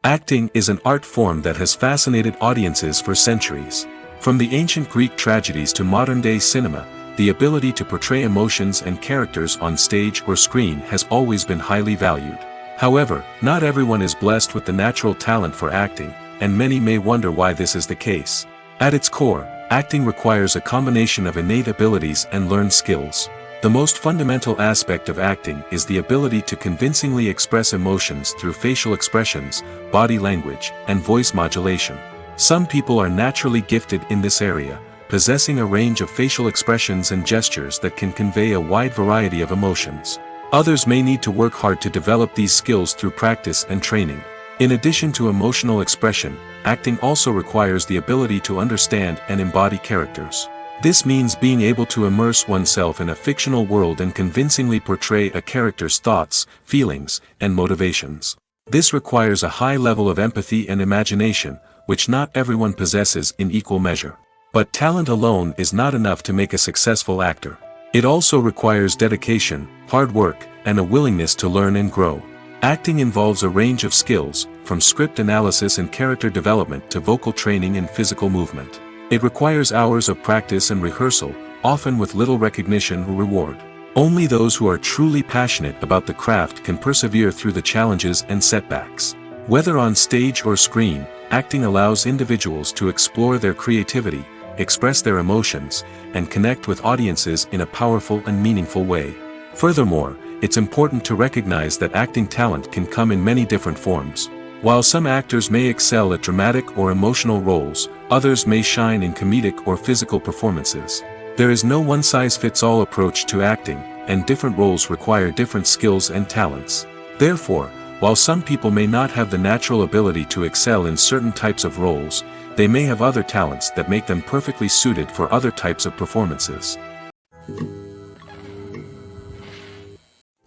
Acting is an art form that has fascinated audiences for centuries. From the ancient Greek tragedies to modern-day cinema, the ability to portray emotions and characters on stage or screen has always been highly valued. However, not everyone is blessed with the natural talent for acting, and many may wonder why this is the case. At its core, acting requires a combination of innate abilities and learned skills. The most fundamental aspect of acting is the ability to convincingly express emotions through facial expressions, body language, and voice modulation. Some people are naturally gifted in this area, possessing a range of facial expressions and gestures that can convey a wide variety of emotions. Others may need to work hard to develop these skills through practice and training. In addition to emotional expression, acting also requires the ability to understand and embody characters. This means being able to immerse oneself in a fictional world and convincingly portray a character's thoughts, feelings, and motivations. This requires a high level of empathy and imagination, which not everyone possesses in equal measure. But talent alone is not enough to make a successful actor. It also requires dedication, hard work, and a willingness to learn and grow. Acting involves a range of skills, from script analysis and character development to vocal training and physical movement. It requires hours of practice and rehearsal, often with little recognition or reward. Only those who are truly passionate about the craft can persevere through the challenges and setbacks. Whether on stage or screen, acting allows individuals to explore their creativity, express their emotions, and connect with audiences in a powerful and meaningful way. Furthermore, it's important to recognize that acting talent can come in many different forms. While some actors may excel at dramatic or emotional roles, others may shine in comedic or physical performances. There is no one-size-fits-all approach to acting, and different roles require different skills and talents. Therefore, while some people may not have the natural ability to excel in certain types of roles, they may have other talents that make them perfectly suited for other types of performances.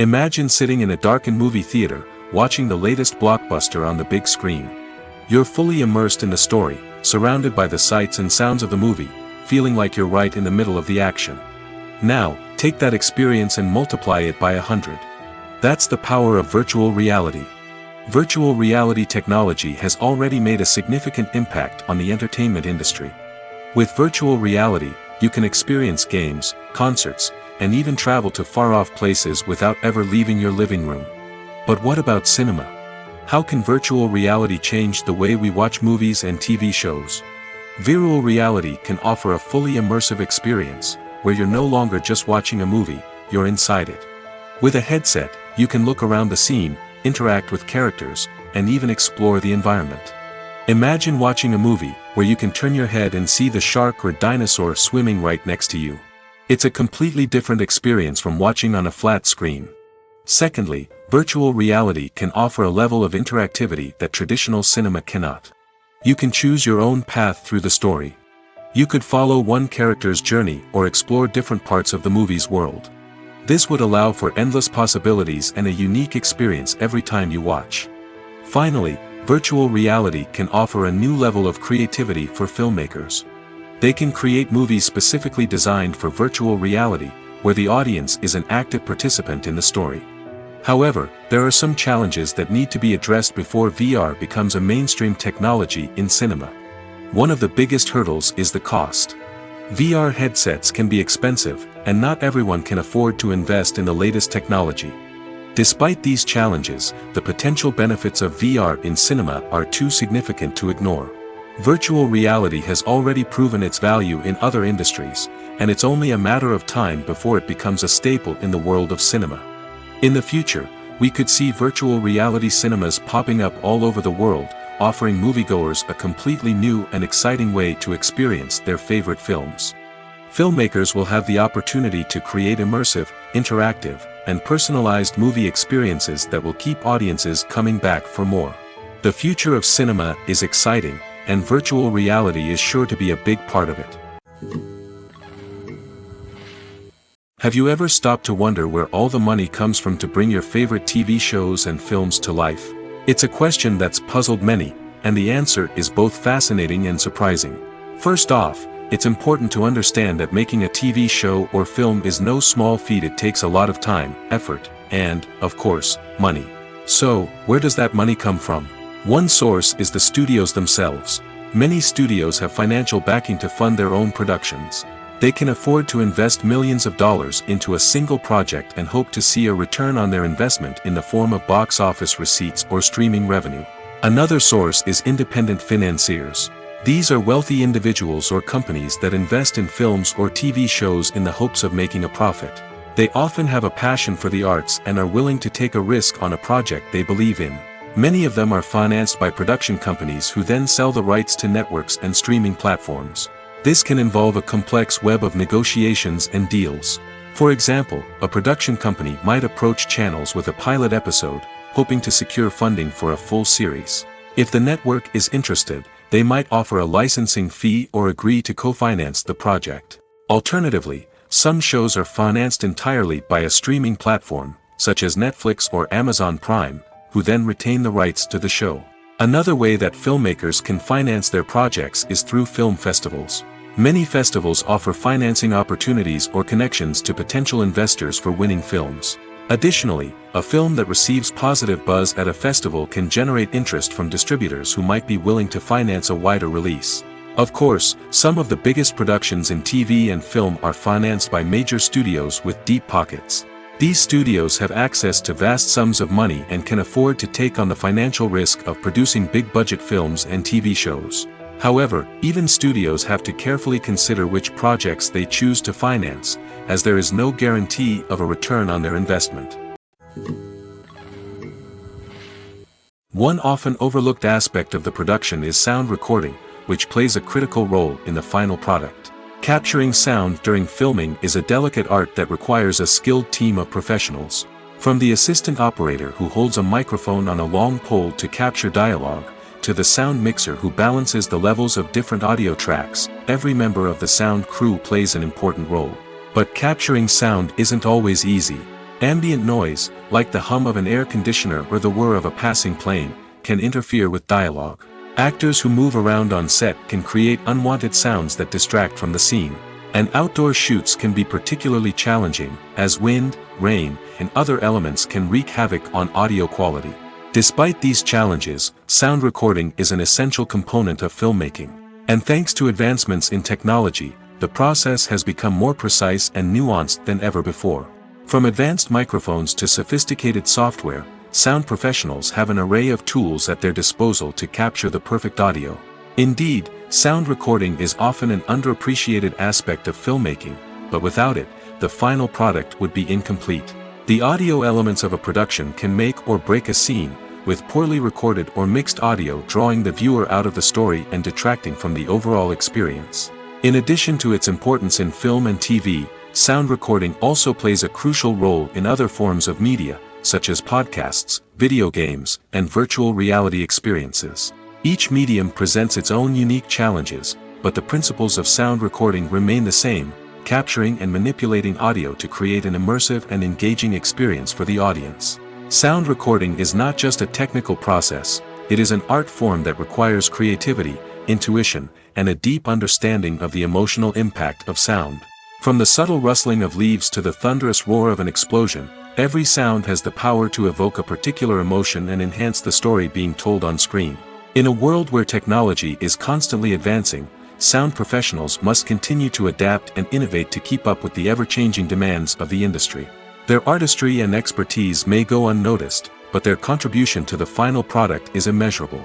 Imagine sitting in a darkened movie theater, watching the latest blockbuster on the big screen. You're fully immersed in the story, surrounded by the sights and sounds of the movie, feeling like you're right in the middle of the action. Now, take that experience and multiply it by 100. That's the power of virtual reality. Virtual reality technology has already made a significant impact on the entertainment industry. With virtual reality, you can experience games, concerts, and even travel to far-off places without ever leaving your living room. But what about cinema? How can virtual reality change the way we watch movies and TV shows? Virtual reality can offer a fully immersive experience, where you're no longer just watching a movie, you're inside it. With a headset, you can look around the scene, interact with characters, and even explore the environment. Imagine watching a movie, where you can turn your head and see the shark or dinosaur swimming right next to you. It's a completely different experience from watching on a flat screen. Secondly, Virtual reality can offer a level of interactivity that traditional cinema cannot. You can choose your own path through the story. You could follow one character's journey or explore different parts of the movie's world. This would allow for endless possibilities and a unique experience every time you watch. Finally, virtual reality can offer a new level of creativity for filmmakers. They can create movies specifically designed for virtual reality, where the audience is an active participant in the story. However, there are some challenges that need to be addressed before VR becomes a mainstream technology in cinema. One of the biggest hurdles is the cost. VR headsets can be expensive, and not everyone can afford to invest in the latest technology. Despite these challenges, the potential benefits of VR in cinema are too significant to ignore. Virtual reality has already proven its value in other industries, and it's only a matter of time before it becomes a staple in the world of cinema. In the future, we could see virtual reality cinemas popping up all over the world, offering moviegoers a completely new and exciting way to experience their favorite films. Filmmakers will have the opportunity to create immersive, interactive, and personalized movie experiences that will keep audiences coming back for more. The future of cinema is exciting, and virtual reality is sure to be a big part of it. Have you ever stopped to wonder where all the money comes from to bring your favorite TV shows and films to life? It's a question that's puzzled many, and the answer is both fascinating and surprising. First off, it's important to understand that making a TV show or film is no small feat. It takes a lot of time, effort, and, of course, money. So, where does that money come from? One source is the studios themselves. Many studios have financial backing to fund their own productions. They can afford to invest millions of dollars into a single project and hope to see a return on their investment in the form of box office receipts or streaming revenue. Another source is independent financiers. These are wealthy individuals or companies that invest in films or TV shows in the hopes of making a profit. They often have a passion for the arts and are willing to take a risk on a project they believe in. Many of them are financed by production companies who then sell the rights to networks and streaming platforms. This can involve a complex web of negotiations and deals. For example, a production company might approach channels with a pilot episode, hoping to secure funding for a full series. If the network is interested, they might offer a licensing fee or agree to co-finance the project. Alternatively, some shows are financed entirely by a streaming platform, such as Netflix or Amazon Prime, who then retain the rights to the show. Another way that filmmakers can finance their projects is through film festivals. Many festivals offer financing opportunities or connections to potential investors for winning films. Additionally, a film that receives positive buzz at a festival can generate interest from distributors who might be willing to finance a wider release. Of course, some of the biggest productions in TV and film are financed by major studios with deep pockets. These studios have access to vast sums of money and can afford to take on the financial risk of producing big-budget films and TV shows. However, even studios have to carefully consider which projects they choose to finance, as there is no guarantee of a return on their investment. One often overlooked aspect of the production is sound recording, which plays a critical role in the final product. Capturing sound during filming is a delicate art that requires a skilled team of professionals. From the assistant operator who holds a microphone on a long pole to capture dialogue, to the sound mixer who balances the levels of different audio tracks, every member of the sound crew plays an important role. But capturing sound isn't always easy. Ambient noise, like the hum of an air conditioner or the whir of a passing plane, can interfere with dialogue. Actors who move around on set can create unwanted sounds that distract from the scene. And outdoor shoots can be particularly challenging, as wind, rain, and other elements can wreak havoc on audio quality. Despite these challenges, sound recording is an essential component of filmmaking. And thanks to advancements in technology, the process has become more precise and nuanced than ever before. From advanced microphones to sophisticated software, sound professionals have an array of tools at their disposal to capture the perfect audio. Indeed, sound recording is often an underappreciated aspect of filmmaking, but without it, the final product would be incomplete. The audio elements of a production can make or break a scene, with poorly recorded or mixed audio drawing the viewer out of the story and detracting from the overall experience. In addition to its importance in film and TV, sound recording also plays a crucial role in other forms of media, such as podcasts, video games, and virtual reality experiences. Each medium presents its own unique challenges, but the principles of sound recording remain the same, capturing and manipulating audio to create an immersive and engaging experience for the audience. Sound recording is not just a technical process, it is an art form that requires creativity, intuition, and a deep understanding of the emotional impact of sound. From the subtle rustling of leaves to the thunderous roar of an explosion, every sound has the power to evoke a particular emotion and enhance the story being told on screen. In a world where technology is constantly advancing, sound professionals must continue to adapt and innovate to keep up with the ever-changing demands of the industry. Their artistry and expertise may go unnoticed, but their contribution to the final product is immeasurable.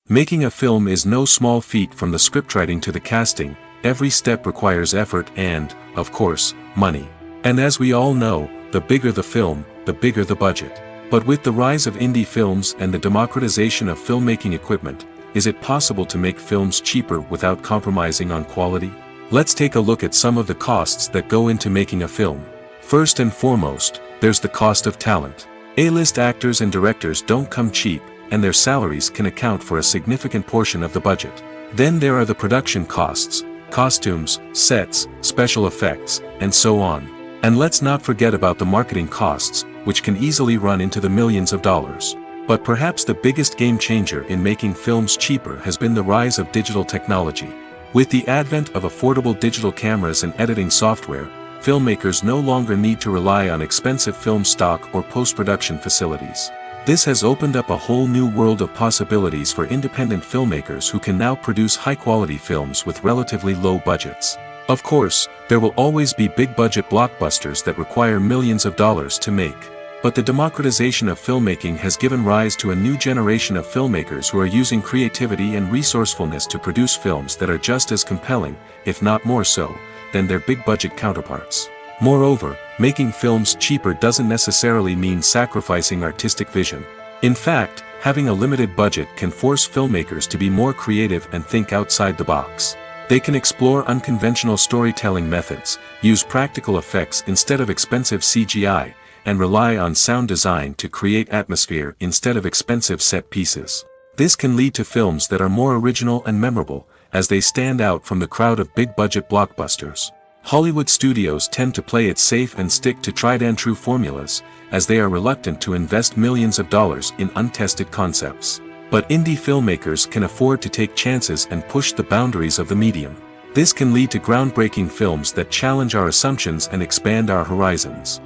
Making a film is no small feat. From the scriptwriting to the casting, every step requires effort and, of course, money. And as we all know, the bigger the film, the bigger the budget. But with the rise of indie films and the democratization of filmmaking equipment, is it possible to make films cheaper without compromising on quality? Let's take a look at some of the costs that go into making a film. First and foremost, there's the cost of talent. A-list actors and directors don't come cheap, and their salaries can account for a significant portion of the budget. Then there are the production costs, costumes, sets, special effects, and so on. And let's not forget about the marketing costs, which can easily run into the millions of dollars. But perhaps the biggest game changer in making films cheaper has been the rise of digital technology. With the advent of affordable digital cameras and editing software, filmmakers no longer need to rely on expensive film stock or post-production facilities. This has opened up a whole new world of possibilities for independent filmmakers who can now produce high-quality films with relatively low budgets. Of course, there will always be big-budget blockbusters that require millions of dollars to make. But the democratization of filmmaking has given rise to a new generation of filmmakers who are using creativity and resourcefulness to produce films that are just as compelling, if not more so, than their big-budget counterparts. Moreover, making films cheaper doesn't necessarily mean sacrificing artistic vision. In fact, having a limited budget can force filmmakers to be more creative and think outside the box. They can explore unconventional storytelling methods, use practical effects instead of expensive CGI, and rely on sound design to create atmosphere instead of expensive set pieces. This can lead to films that are more original and memorable, as they stand out from the crowd of big-budget blockbusters. Hollywood studios tend to play it safe and stick to tried-and-true formulas, as they are reluctant to invest millions of dollars in untested concepts. But indie filmmakers can afford to take chances and push the boundaries of the medium. This can lead to groundbreaking films that challenge our assumptions and expand our horizons.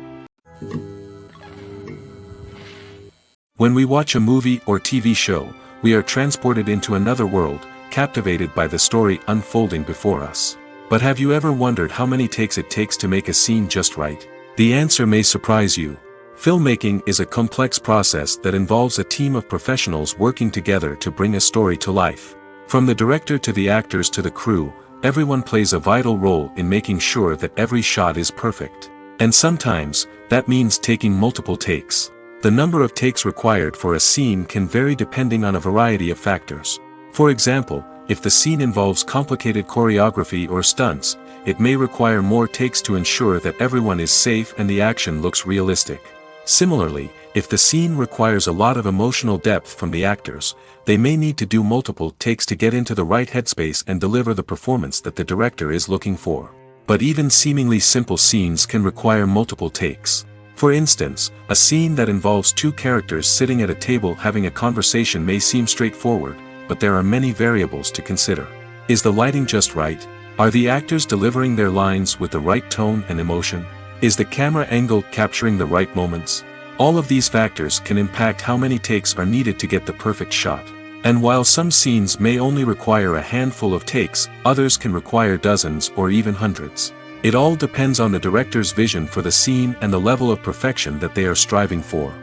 When we watch a movie or TV show, we are transported into another world, captivated by the story unfolding before us. But have you ever wondered how many takes it takes to make a scene just right? The answer may surprise you. Filmmaking is a complex process that involves a team of professionals working together to bring a story to life. From the director to the actors to the crew, everyone plays a vital role in making sure that every shot is perfect. And sometimes, that means taking multiple takes. The number of takes required for a scene can vary depending on a variety of factors. For example, if the scene involves complicated choreography or stunts, it may require more takes to ensure that everyone is safe and the action looks realistic. Similarly, if the scene requires a lot of emotional depth from the actors, they may need to do multiple takes to get into the right headspace and deliver the performance that the director is looking for. But even seemingly simple scenes can require multiple takes. For instance, a scene that involves two characters sitting at a table having a conversation may seem straightforward, but there are many variables to consider. Is the lighting just right? Are the actors delivering their lines with the right tone and emotion? Is the camera angle capturing the right moments? All of these factors can impact how many takes are needed to get the perfect shot. And while some scenes may only require a handful of takes, others can require dozens or even hundreds. It all depends on the director's vision for the scene and the level of perfection that they are striving for.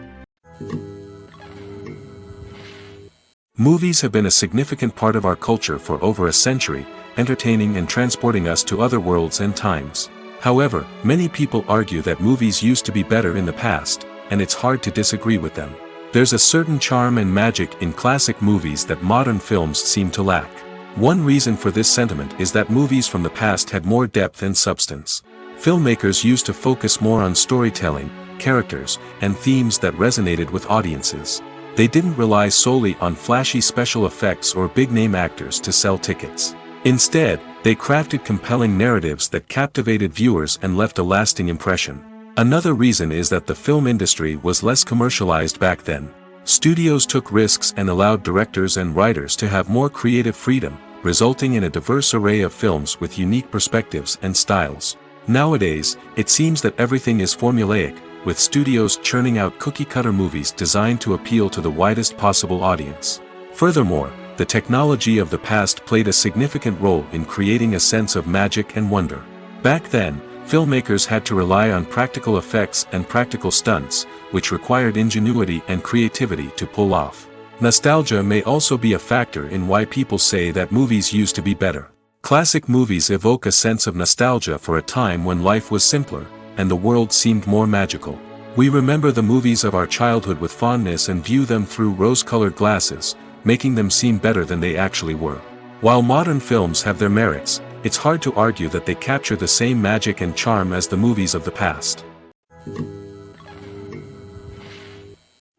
Movies have been a significant part of our culture for over a century, entertaining and transporting us to other worlds and times. However, many people argue that movies used to be better in the past, and it's hard to disagree with them. There's a certain charm and magic in classic movies that modern films seem to lack. One reason for this sentiment is that movies from the past had more depth and substance. Filmmakers used to focus more on storytelling, characters, and themes that resonated with audiences. They didn't rely solely on flashy special effects or big-name actors to sell tickets. Instead, they crafted compelling narratives that captivated viewers and left a lasting impression. Another reason is that the film industry was less commercialized back then. Studios took risks and allowed directors and writers to have more creative freedom, resulting in a diverse array of films with unique perspectives and styles. Nowadays, it seems that everything is formulaic, with studios churning out cookie-cutter movies designed to appeal to the widest possible audience. Furthermore, the technology of the past played a significant role in creating a sense of magic and wonder. Back then, filmmakers had to rely on practical effects and practical stunts, which required ingenuity and creativity to pull off. Nostalgia may also be a factor in why people say that movies used to be better. Classic movies evoke a sense of nostalgia for a time when life was simpler, and the world seemed more magical. We remember the movies of our childhood with fondness and view them through rose-colored glasses, making them seem better than they actually were. While modern films have their merits, it's hard to argue that they capture the same magic and charm as the movies of the past.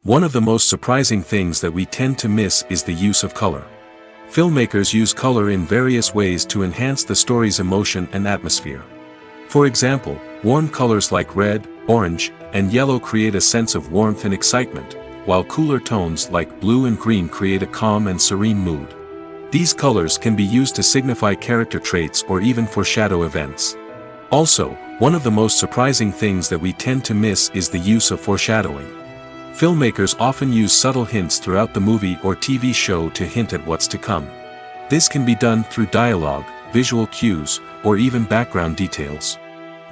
One of the most surprising things that we tend to miss is the use of color. Filmmakers use color in various ways to enhance the story's emotion and atmosphere. For example, warm colors like red, orange, and yellow create a sense of warmth and excitement, while cooler tones like blue and green create a calm and serene mood. These colors can be used to signify character traits or even foreshadow events. Also, one of the most surprising things that we tend to miss is the use of foreshadowing. Filmmakers often use subtle hints throughout the movie or TV show to hint at what's to come. This can be done through dialogue, visual cues, or even background details.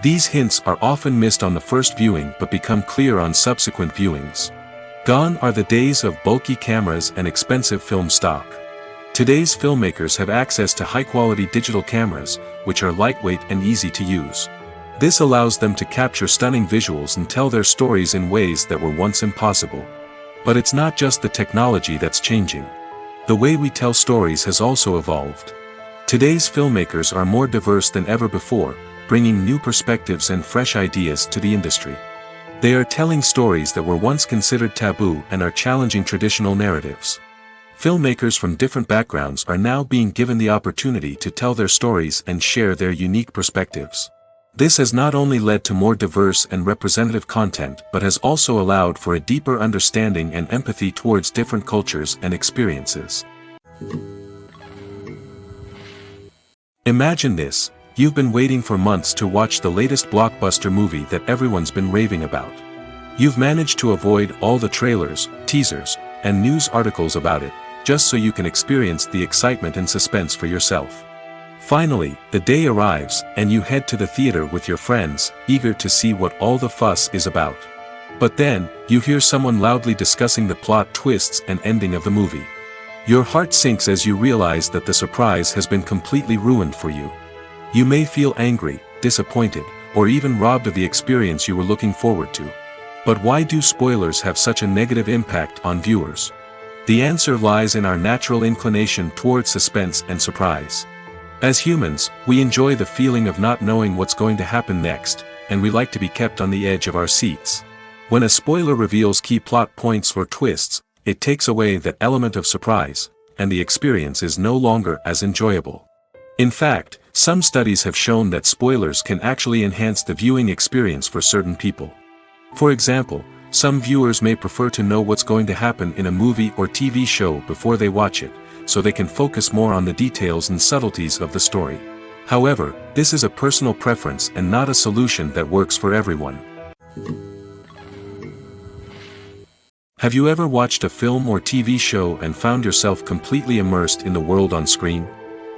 These hints are often missed on the first viewing but become clear on subsequent viewings. Gone are the days of bulky cameras and expensive film stock. Today's filmmakers have access to high-quality digital cameras, which are lightweight and easy to use. This allows them to capture stunning visuals and tell their stories in ways that were once impossible. But it's not just the technology that's changing. The way we tell stories has also evolved. Today's filmmakers are more diverse than ever before, bringing new perspectives and fresh ideas to the industry. They are telling stories that were once considered taboo and are challenging traditional narratives. Filmmakers from different backgrounds are now being given the opportunity to tell their stories and share their unique perspectives. This has not only led to more diverse and representative content but has also allowed for a deeper understanding and empathy towards different cultures and experiences. Imagine this: you've been waiting for months to watch the latest blockbuster movie that everyone's been raving about. You've managed to avoid all the trailers, teasers, and news articles about it, just so you can experience the excitement and suspense for yourself. Finally, the day arrives, and you head to the theater with your friends, eager to see what all the fuss is about. But then, you hear someone loudly discussing the plot twists and ending of the movie. Your heart sinks as you realize that the surprise has been completely ruined for you. You may feel angry, disappointed, or even robbed of the experience you were looking forward to. But why do spoilers have such a negative impact on viewers? The answer lies in our natural inclination toward suspense and surprise. As humans, we enjoy the feeling of not knowing what's going to happen next, and we like to be kept on the edge of our seats. When a spoiler reveals key plot points or twists, it takes away that element of surprise, and the experience is no longer as enjoyable. In fact, some studies have shown that spoilers can actually enhance the viewing experience for certain people. For example, some viewers may prefer to know what's going to happen in a movie or TV show before they watch it, so they can focus more on the details and subtleties of the story. However, this is a personal preference and not a solution that works for everyone. Have you ever watched a film or TV show and found yourself completely immersed in the world on screen?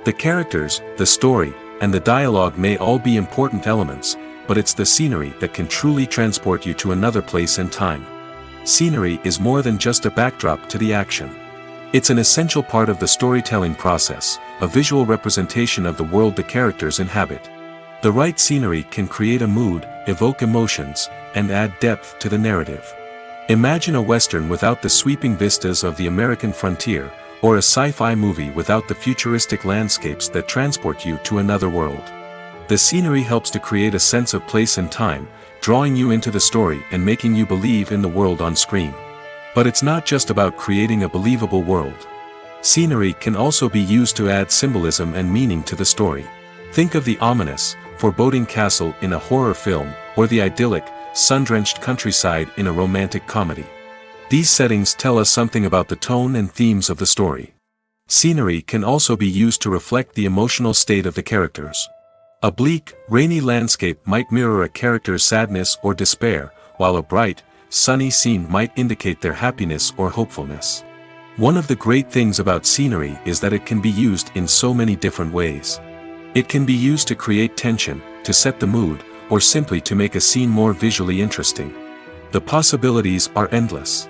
The characters, the story, and the dialogue may all be important elements, but it's the scenery that can truly transport you to another place and time. Scenery is more than just a backdrop to the action. It's an essential part of the storytelling process, a visual representation of the world the characters inhabit. The right scenery can create a mood, evoke emotions, and add depth to the narrative. Imagine a Western without the sweeping vistas of the American frontier, or a sci-fi movie without the futuristic landscapes that transport you to another world. The scenery helps to create a sense of place and time, drawing you into the story and making you believe in the world on screen. But it's not just about creating a believable world. Scenery can also be used to add symbolism and meaning to the story. Think of the ominous, foreboding castle in a horror film, or the idyllic, sun-drenched countryside in a romantic comedy. These settings tell us something about the tone and themes of the story. Scenery can also be used to reflect the emotional state of the characters. A bleak, rainy landscape might mirror a character's sadness or despair, while a bright, sunny scene might indicate their happiness or hopefulness. One of the great things about scenery is that it can be used in so many different ways. It can be used to create tension, to set the mood, or simply to make a scene more visually interesting. The possibilities are endless.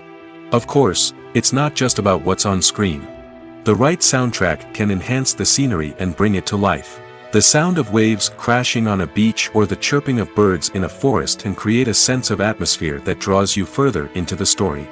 Of course, it's not just about what's on screen. The right soundtrack can enhance the scenery and bring it to life. The sound of waves crashing on a beach or the chirping of birds in a forest can create a sense of atmosphere that draws you further into the story.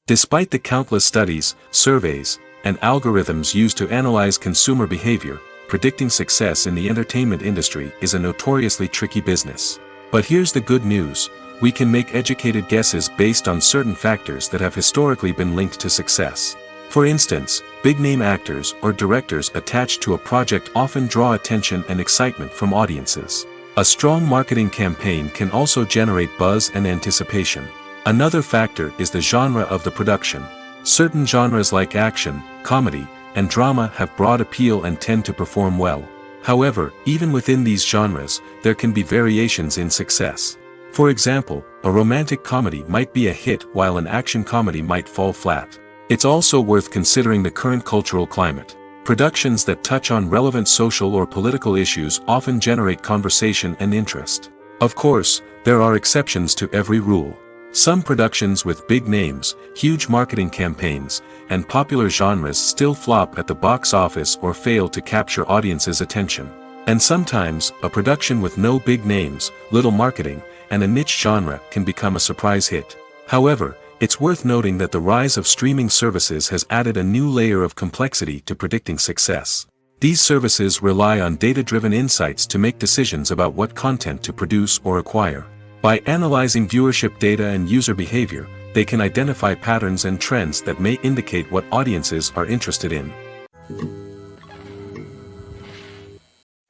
Despite the countless studies, surveys, and algorithms used to analyze consumer behavior, predicting success in the entertainment industry is a notoriously tricky business. But here's the good news: we can make educated guesses based on certain factors that have historically been linked to success. For instance, big-name actors or directors attached to a project often draw attention and excitement from audiences. A strong marketing campaign can also generate buzz and anticipation. Another factor is the genre of the production. Certain genres like action, comedy, and drama have broad appeal and tend to perform well. However, even within these genres, there can be variations in success. For example, a romantic comedy might be a hit while an action comedy might fall flat. It's also worth considering the current cultural climate. Productions that touch on relevant social or political issues often generate conversation and interest. Of course, there are exceptions to every rule. Some productions with big names, huge marketing campaigns, and popular genres still flop at the box office or fail to capture audiences' attention. And sometimes, a production with no big names, little marketing, and a niche genre can become a surprise hit. However, it's worth noting that the rise of streaming services has added a new layer of complexity to predicting success. These services rely on data-driven insights to make decisions about what content to produce or acquire. By analyzing viewership data and user behavior, they can identify patterns and trends that may indicate what audiences are interested in.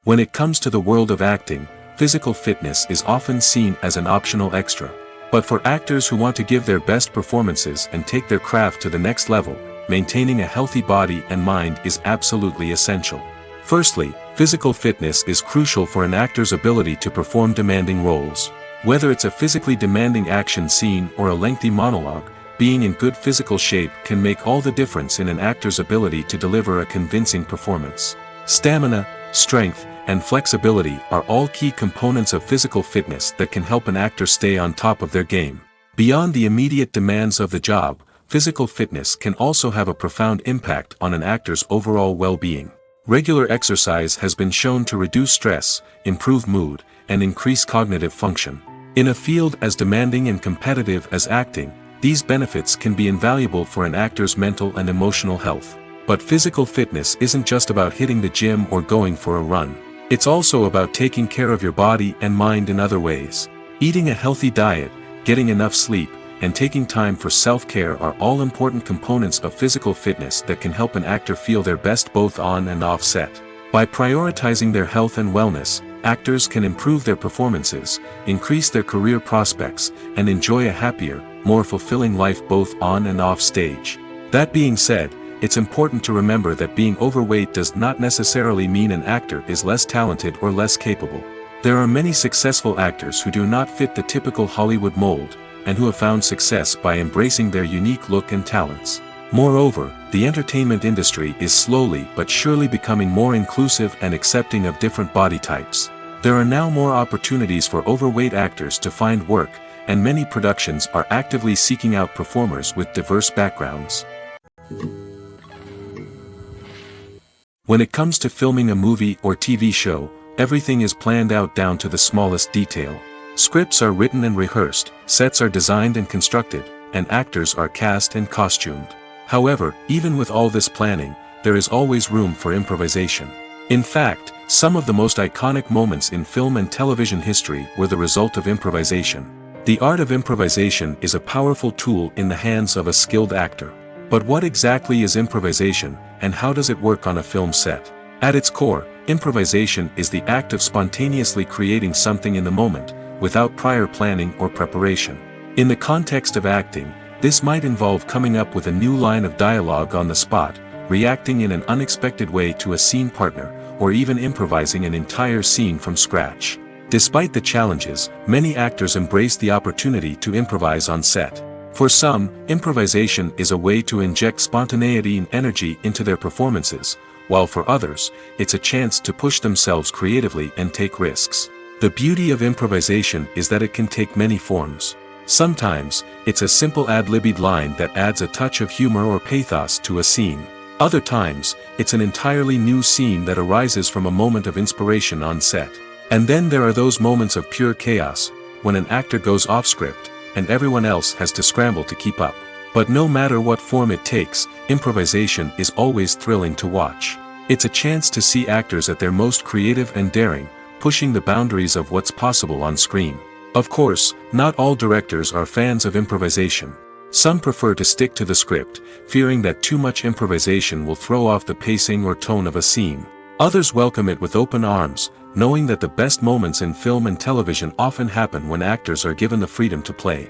When it comes to the world of acting, physical fitness is often seen as an optional extra. But for actors who want to give their best performances and take their craft to the next level, maintaining a healthy body and mind is absolutely essential. Firstly, physical fitness is crucial for an actor's ability to perform demanding roles. Whether it's a physically demanding action scene or a lengthy monologue, being in good physical shape can make all the difference in an actor's ability to deliver a convincing performance. Stamina, strength, and flexibility are all key components of physical fitness that can help an actor stay on top of their game. Beyond the immediate demands of the job, physical fitness can also have a profound impact on an actor's overall well-being. Regular exercise has been shown to reduce stress, improve mood, and increase cognitive function. In a field as demanding and competitive as acting, these benefits can be invaluable for an actor's mental and emotional health. But physical fitness isn't just about hitting the gym or going for a run. It's also about taking care of your body and mind in other ways. Eating a healthy diet, getting enough sleep, and taking time for self-care are all important components of physical fitness that can help an actor feel their best both on and off set. By prioritizing their health and wellness, actors can improve their performances, increase their career prospects, and enjoy a happier, more fulfilling life both on and off stage. That being said, it's important to remember that being overweight does not necessarily mean an actor is less talented or less capable. There are many successful actors who do not fit the typical Hollywood mold, and who have found success by embracing their unique look and talents. Moreover, the entertainment industry is slowly but surely becoming more inclusive and accepting of different body types. There are now more opportunities for overweight actors to find work, and many productions are actively seeking out performers with diverse backgrounds. When it comes to filming a movie or TV show, everything is planned out down to the smallest detail. Scripts are written and rehearsed, sets are designed and constructed, and actors are cast and costumed. However, even with all this planning, there is always room for improvisation. In fact, some of the most iconic moments in film and television history were the result of improvisation. The art of improvisation is a powerful tool in the hands of a skilled actor. But what exactly is improvisation, and how does it work on a film set? At its core, improvisation is the act of spontaneously creating something in the moment, without prior planning or preparation. In the context of acting, this might involve coming up with a new line of dialogue on the spot, reacting in an unexpected way to a scene partner, or even improvising an entire scene from scratch. Despite the challenges, many actors embrace the opportunity to improvise on set. For some, improvisation is a way to inject spontaneity and energy into their performances, while for others, it's a chance to push themselves creatively and take risks. The beauty of improvisation is that it can take many forms. Sometimes, it's a simple ad-libbed line that adds a touch of humor or pathos to a scene. Other times, it's an entirely new scene that arises from a moment of inspiration on set. And then there are those moments of pure chaos, when an actor goes off script, and everyone else has to scramble to keep up. But no matter what form it takes, improvisation is always thrilling to watch. It's a chance to see actors at their most creative and daring, pushing the boundaries of what's possible on screen. Of course, not all directors are fans of improvisation. Some prefer to stick to the script, fearing that too much improvisation will throw off the pacing or tone of a scene. Others welcome it with open arms, knowing that the best moments in film and television often happen when actors are given the freedom to play.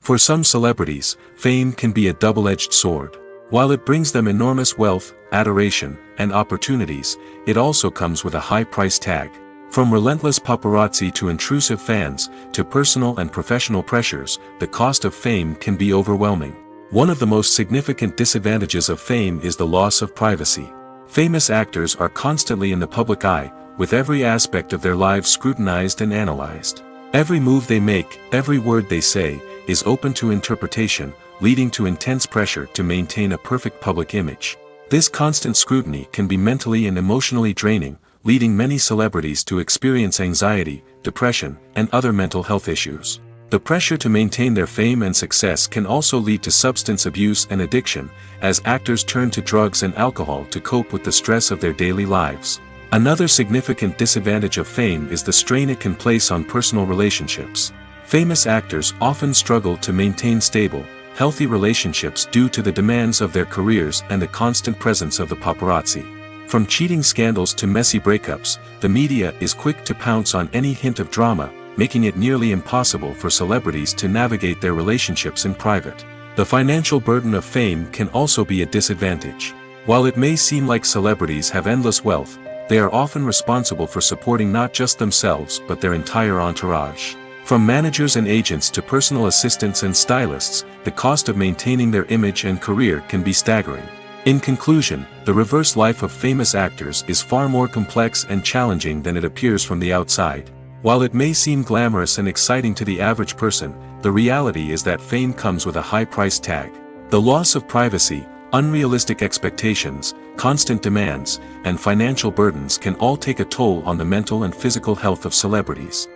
For some celebrities, fame can be a double-edged sword. While it brings them enormous wealth, adoration, and opportunities, it also comes with a high price tag. From relentless paparazzi to intrusive fans, to personal and professional pressures, the cost of fame can be overwhelming. One of the most significant disadvantages of fame is the loss of privacy. Famous actors are constantly in the public eye, with every aspect of their lives scrutinized and analyzed. Every move they make, every word they say, is open to interpretation, leading to intense pressure to maintain a perfect public image. This constant scrutiny can be mentally and emotionally draining, leading many celebrities to experience anxiety, depression, and other mental health issues. The pressure to maintain their fame and success can also lead to substance abuse and addiction, as actors turn to drugs and alcohol to cope with the stress of their daily lives. Another significant disadvantage of fame is the strain it can place on personal relationships. Famous actors often struggle to maintain stable, healthy relationships due to the demands of their careers and the constant presence of the paparazzi. From cheating scandals to messy breakups, the media is quick to pounce on any hint of drama, making it nearly impossible for celebrities to navigate their relationships in private. The financial burden of fame can also be a disadvantage. While it may seem like celebrities have endless wealth, they are often responsible for supporting not just themselves but their entire entourage. From managers and agents to personal assistants and stylists, the cost of maintaining their image and career can be staggering. In conclusion, the reverse life of famous actors is far more complex and challenging than it appears from the outside. While it may seem glamorous and exciting to the average person, the reality is that fame comes with a high price tag. The loss of privacy, unrealistic expectations, constant demands, and financial burdens can all take a toll on the mental and physical health of celebrities.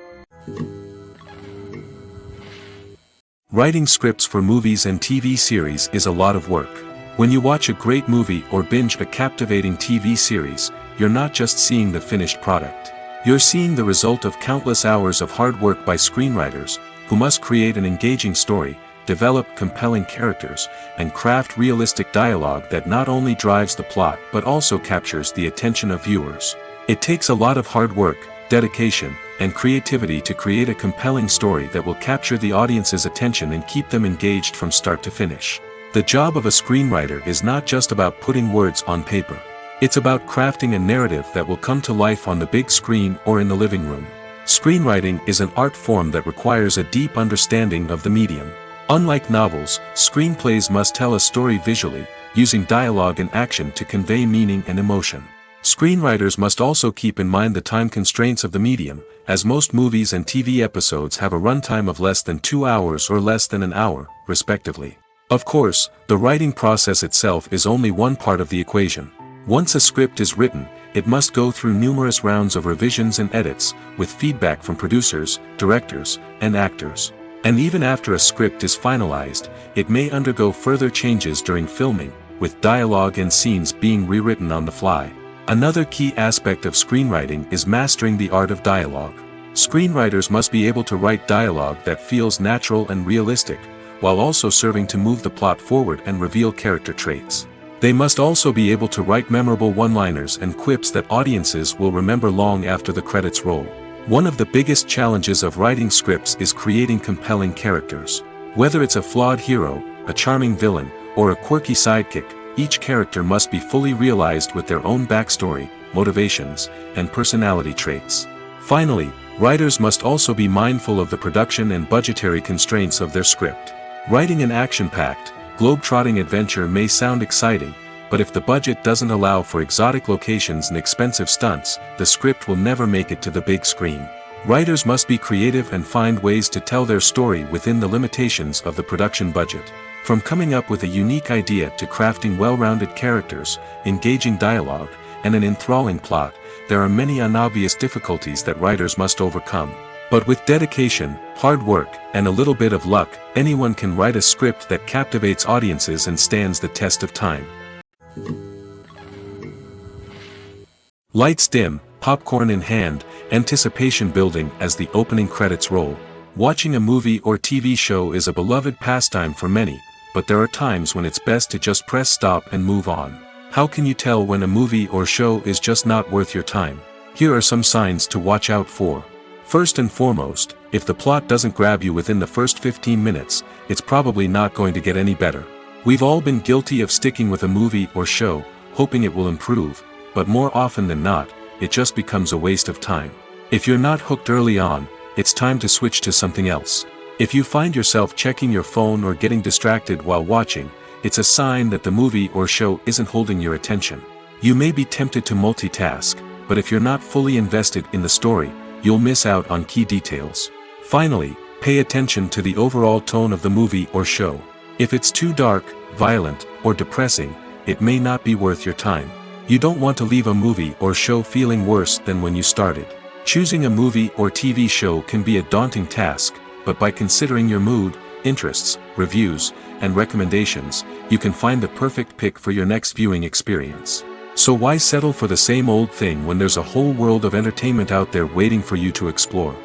Writing scripts for movies and TV series is a lot of work. When you watch a great movie or binge a captivating TV series, you're not just seeing the finished product. You're seeing the result of countless hours of hard work by screenwriters, who must create an engaging story, develop compelling characters, and craft realistic dialogue that not only drives the plot but also captures the attention of viewers. It takes a lot of hard work, dedication, and creativity to create a compelling story that will capture the audience's attention and keep them engaged from start to finish. The job of a screenwriter is not just about putting words on paper. It's about crafting a narrative that will come to life on the big screen or in the living room. Screenwriting is an art form that requires a deep understanding of the medium. Unlike novels, screenplays must tell a story visually, using dialogue and action to convey meaning and emotion. Screenwriters must also keep in mind the time constraints of the medium, as most movies and TV episodes have a runtime of less than 2 hours or less than an hour, respectively. Of course, the writing process itself is only one part of the equation. Once a script is written, it must go through numerous rounds of revisions and edits, with feedback from producers, directors, and actors. And even after a script is finalized, it may undergo further changes during filming, with dialogue and scenes being rewritten on the fly. Another key aspect of screenwriting is mastering the art of dialogue. Screenwriters must be able to write dialogue that feels natural and realistic, while also serving to move the plot forward and reveal character traits. They must also be able to write memorable one-liners and quips that audiences will remember long after the credits roll. One of the biggest challenges of writing scripts is creating compelling characters. Whether it's a flawed hero, a charming villain, or a quirky sidekick, each character must be fully realized with their own backstory, motivations, and personality traits. Finally, writers must also be mindful of the production and budgetary constraints of their script. Writing an action-packed, globe-trotting adventure may sound exciting, but if the budget doesn't allow for exotic locations and expensive stunts, the script will never make it to the big screen. Writers must be creative and find ways to tell their story within the limitations of the production budget. From coming up with a unique idea to crafting well-rounded characters, engaging dialogue, and an enthralling plot, there are many unobvious difficulties that writers must overcome. But with dedication, hard work, and a little bit of luck, anyone can write a script that captivates audiences and stands the test of time. Lights dim, popcorn in hand, anticipation building as the opening credits roll. Watching a movie or TV show is a beloved pastime for many, but there are times when it's best to just press stop and move on. How can you tell when a movie or show is just not worth your time? Here are some signs to watch out for. First and foremost, if the plot doesn't grab you within the first 15 minutes, it's probably not going to get any better. We've all been guilty of sticking with a movie or show, hoping it will improve, but more often than not, it just becomes a waste of time. If you're not hooked early on, it's time to switch to something else. If you find yourself checking your phone or getting distracted while watching, it's a sign that the movie or show isn't holding your attention. You may be tempted to multitask, but if you're not fully invested in the story, you'll miss out on key details. Finally, pay attention to the overall tone of the movie or show. If it's too dark, violent, or depressing, it may not be worth your time. You don't want to leave a movie or show feeling worse than when you started. Choosing a movie or TV show can be a daunting task, but by considering your mood, interests, reviews, and recommendations, you can find the perfect pick for your next viewing experience. So why settle for the same old thing when there's a whole world of entertainment out there waiting for you to explore?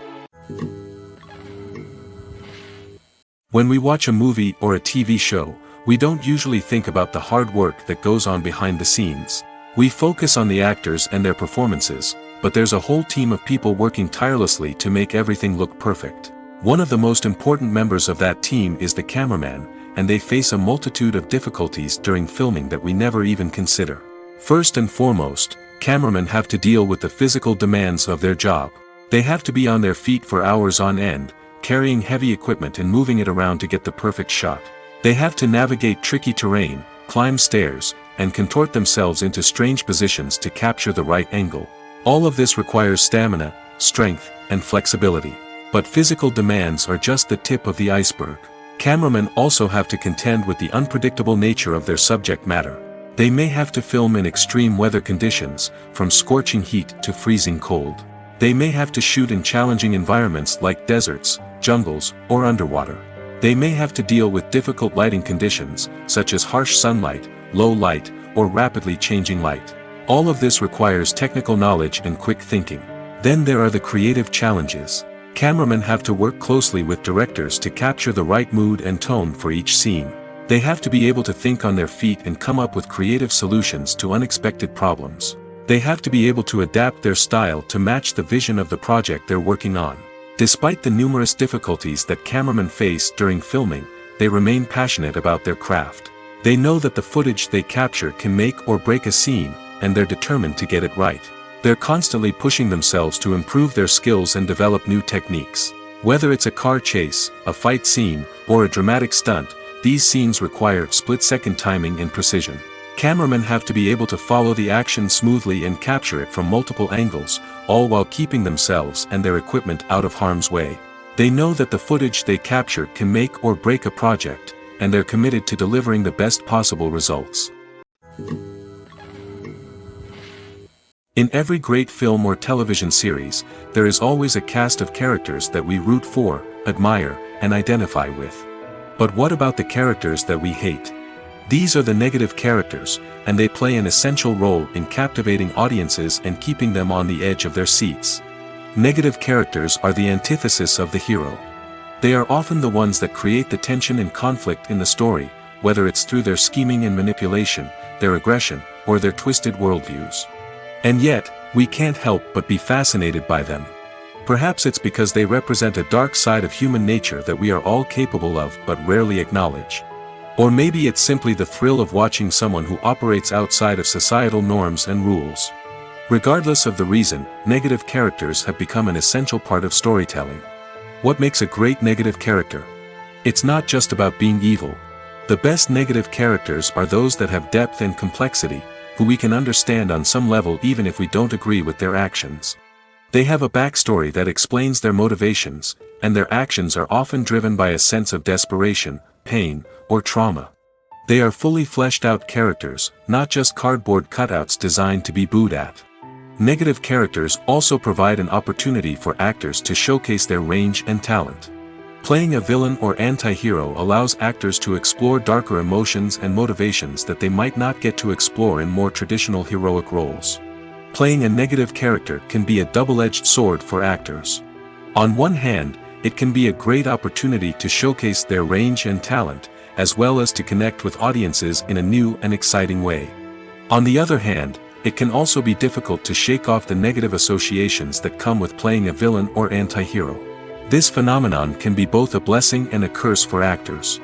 When we watch a movie or a TV show, we don't usually think about the hard work that goes on behind the scenes. We focus on the actors and their performances, but there's a whole team of people working tirelessly to make everything look perfect. One of the most important members of that team is the cameraman, and they face a multitude of difficulties during filming that we never even consider. First and foremost, cameramen have to deal with the physical demands of their job. They have to be on their feet for hours on end, carrying heavy equipment and moving it around to get the perfect shot. They have to navigate tricky terrain, climb stairs, and contort themselves into strange positions to capture the right angle. All of this requires stamina, strength, and flexibility. But physical demands are just the tip of the iceberg. Cameramen also have to contend with the unpredictable nature of their subject matter. They may have to film in extreme weather conditions, from scorching heat to freezing cold. They may have to shoot in challenging environments like deserts, jungles, or underwater. They may have to deal with difficult lighting conditions, such as harsh sunlight, low light, or rapidly changing light. All of this requires technical knowledge and quick thinking. Then there are the creative challenges. Cameramen have to work closely with directors to capture the right mood and tone for each scene. They have to be able to think on their feet and come up with creative solutions to unexpected problems. They have to be able to adapt their style to match the vision of the project they're working on. Despite the numerous difficulties that cameramen face during filming, they remain passionate about their craft. They know that the footage they capture can make or break a scene, and they're determined to get it right. They're constantly pushing themselves to improve their skills and develop new techniques. Whether it's a car chase, a fight scene, or a dramatic stunt, these scenes require split-second timing and precision. Cameramen have to be able to follow the action smoothly and capture it from multiple angles, all while keeping themselves and their equipment out of harm's way. They know that the footage they capture can make or break a project, and they're committed to delivering the best possible results. In every great film or television series, there is always a cast of characters that we root for, admire, and identify with. But what about the characters that we hate? These are the negative characters, and they play an essential role in captivating audiences and keeping them on the edge of their seats. Negative characters are the antithesis of the hero. They are often the ones that create the tension and conflict in the story, whether it's through their scheming and manipulation, their aggression, or their twisted worldviews. And yet, we can't help but be fascinated by them. Perhaps it's because they represent a dark side of human nature that we are all capable of but rarely acknowledge. Or maybe it's simply the thrill of watching someone who operates outside of societal norms and rules. Regardless of the reason, negative characters have become an essential part of storytelling. What makes a great negative character? It's not just about being evil. The best negative characters are those that have depth and complexity, who we can understand on some level even if we don't agree with their actions. They have a backstory that explains their motivations, and their actions are often driven by a sense of desperation, pain, or trauma. They are fully fleshed out characters, not just cardboard cutouts designed to be booed at. Negative characters also provide an opportunity for actors to showcase their range and talent. Playing a villain or anti-hero allows actors to explore darker emotions and motivations that they might not get to explore in more traditional heroic roles. Playing a negative character can be a double-edged sword for actors. On one hand, it can be a great opportunity to showcase their range and talent, as well as to connect with audiences in a new and exciting way. On the other hand, it can also be difficult to shake off the negative associations that come with playing a villain or anti-hero. This phenomenon can be both a blessing and a curse for actors.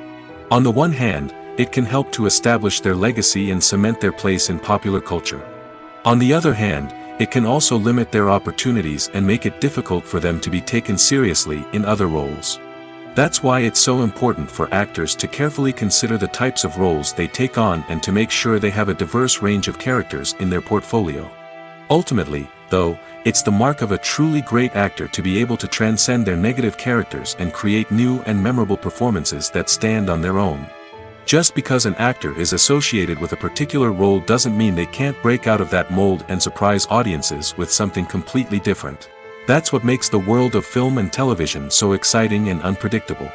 On the one hand, it can help to establish their legacy and cement their place in popular culture. On the other hand, it can also limit their opportunities and make it difficult for them to be taken seriously in other roles. That's why it's so important for actors to carefully consider the types of roles they take on and to make sure they have a diverse range of characters in their portfolio. Ultimately, though, it's the mark of a truly great actor to be able to transcend their negative characters and create new and memorable performances that stand on their own. Just because an actor is associated with a particular role doesn't mean they can't break out of that mold and surprise audiences with something completely different. That's what makes the world of film and television so exciting and unpredictable.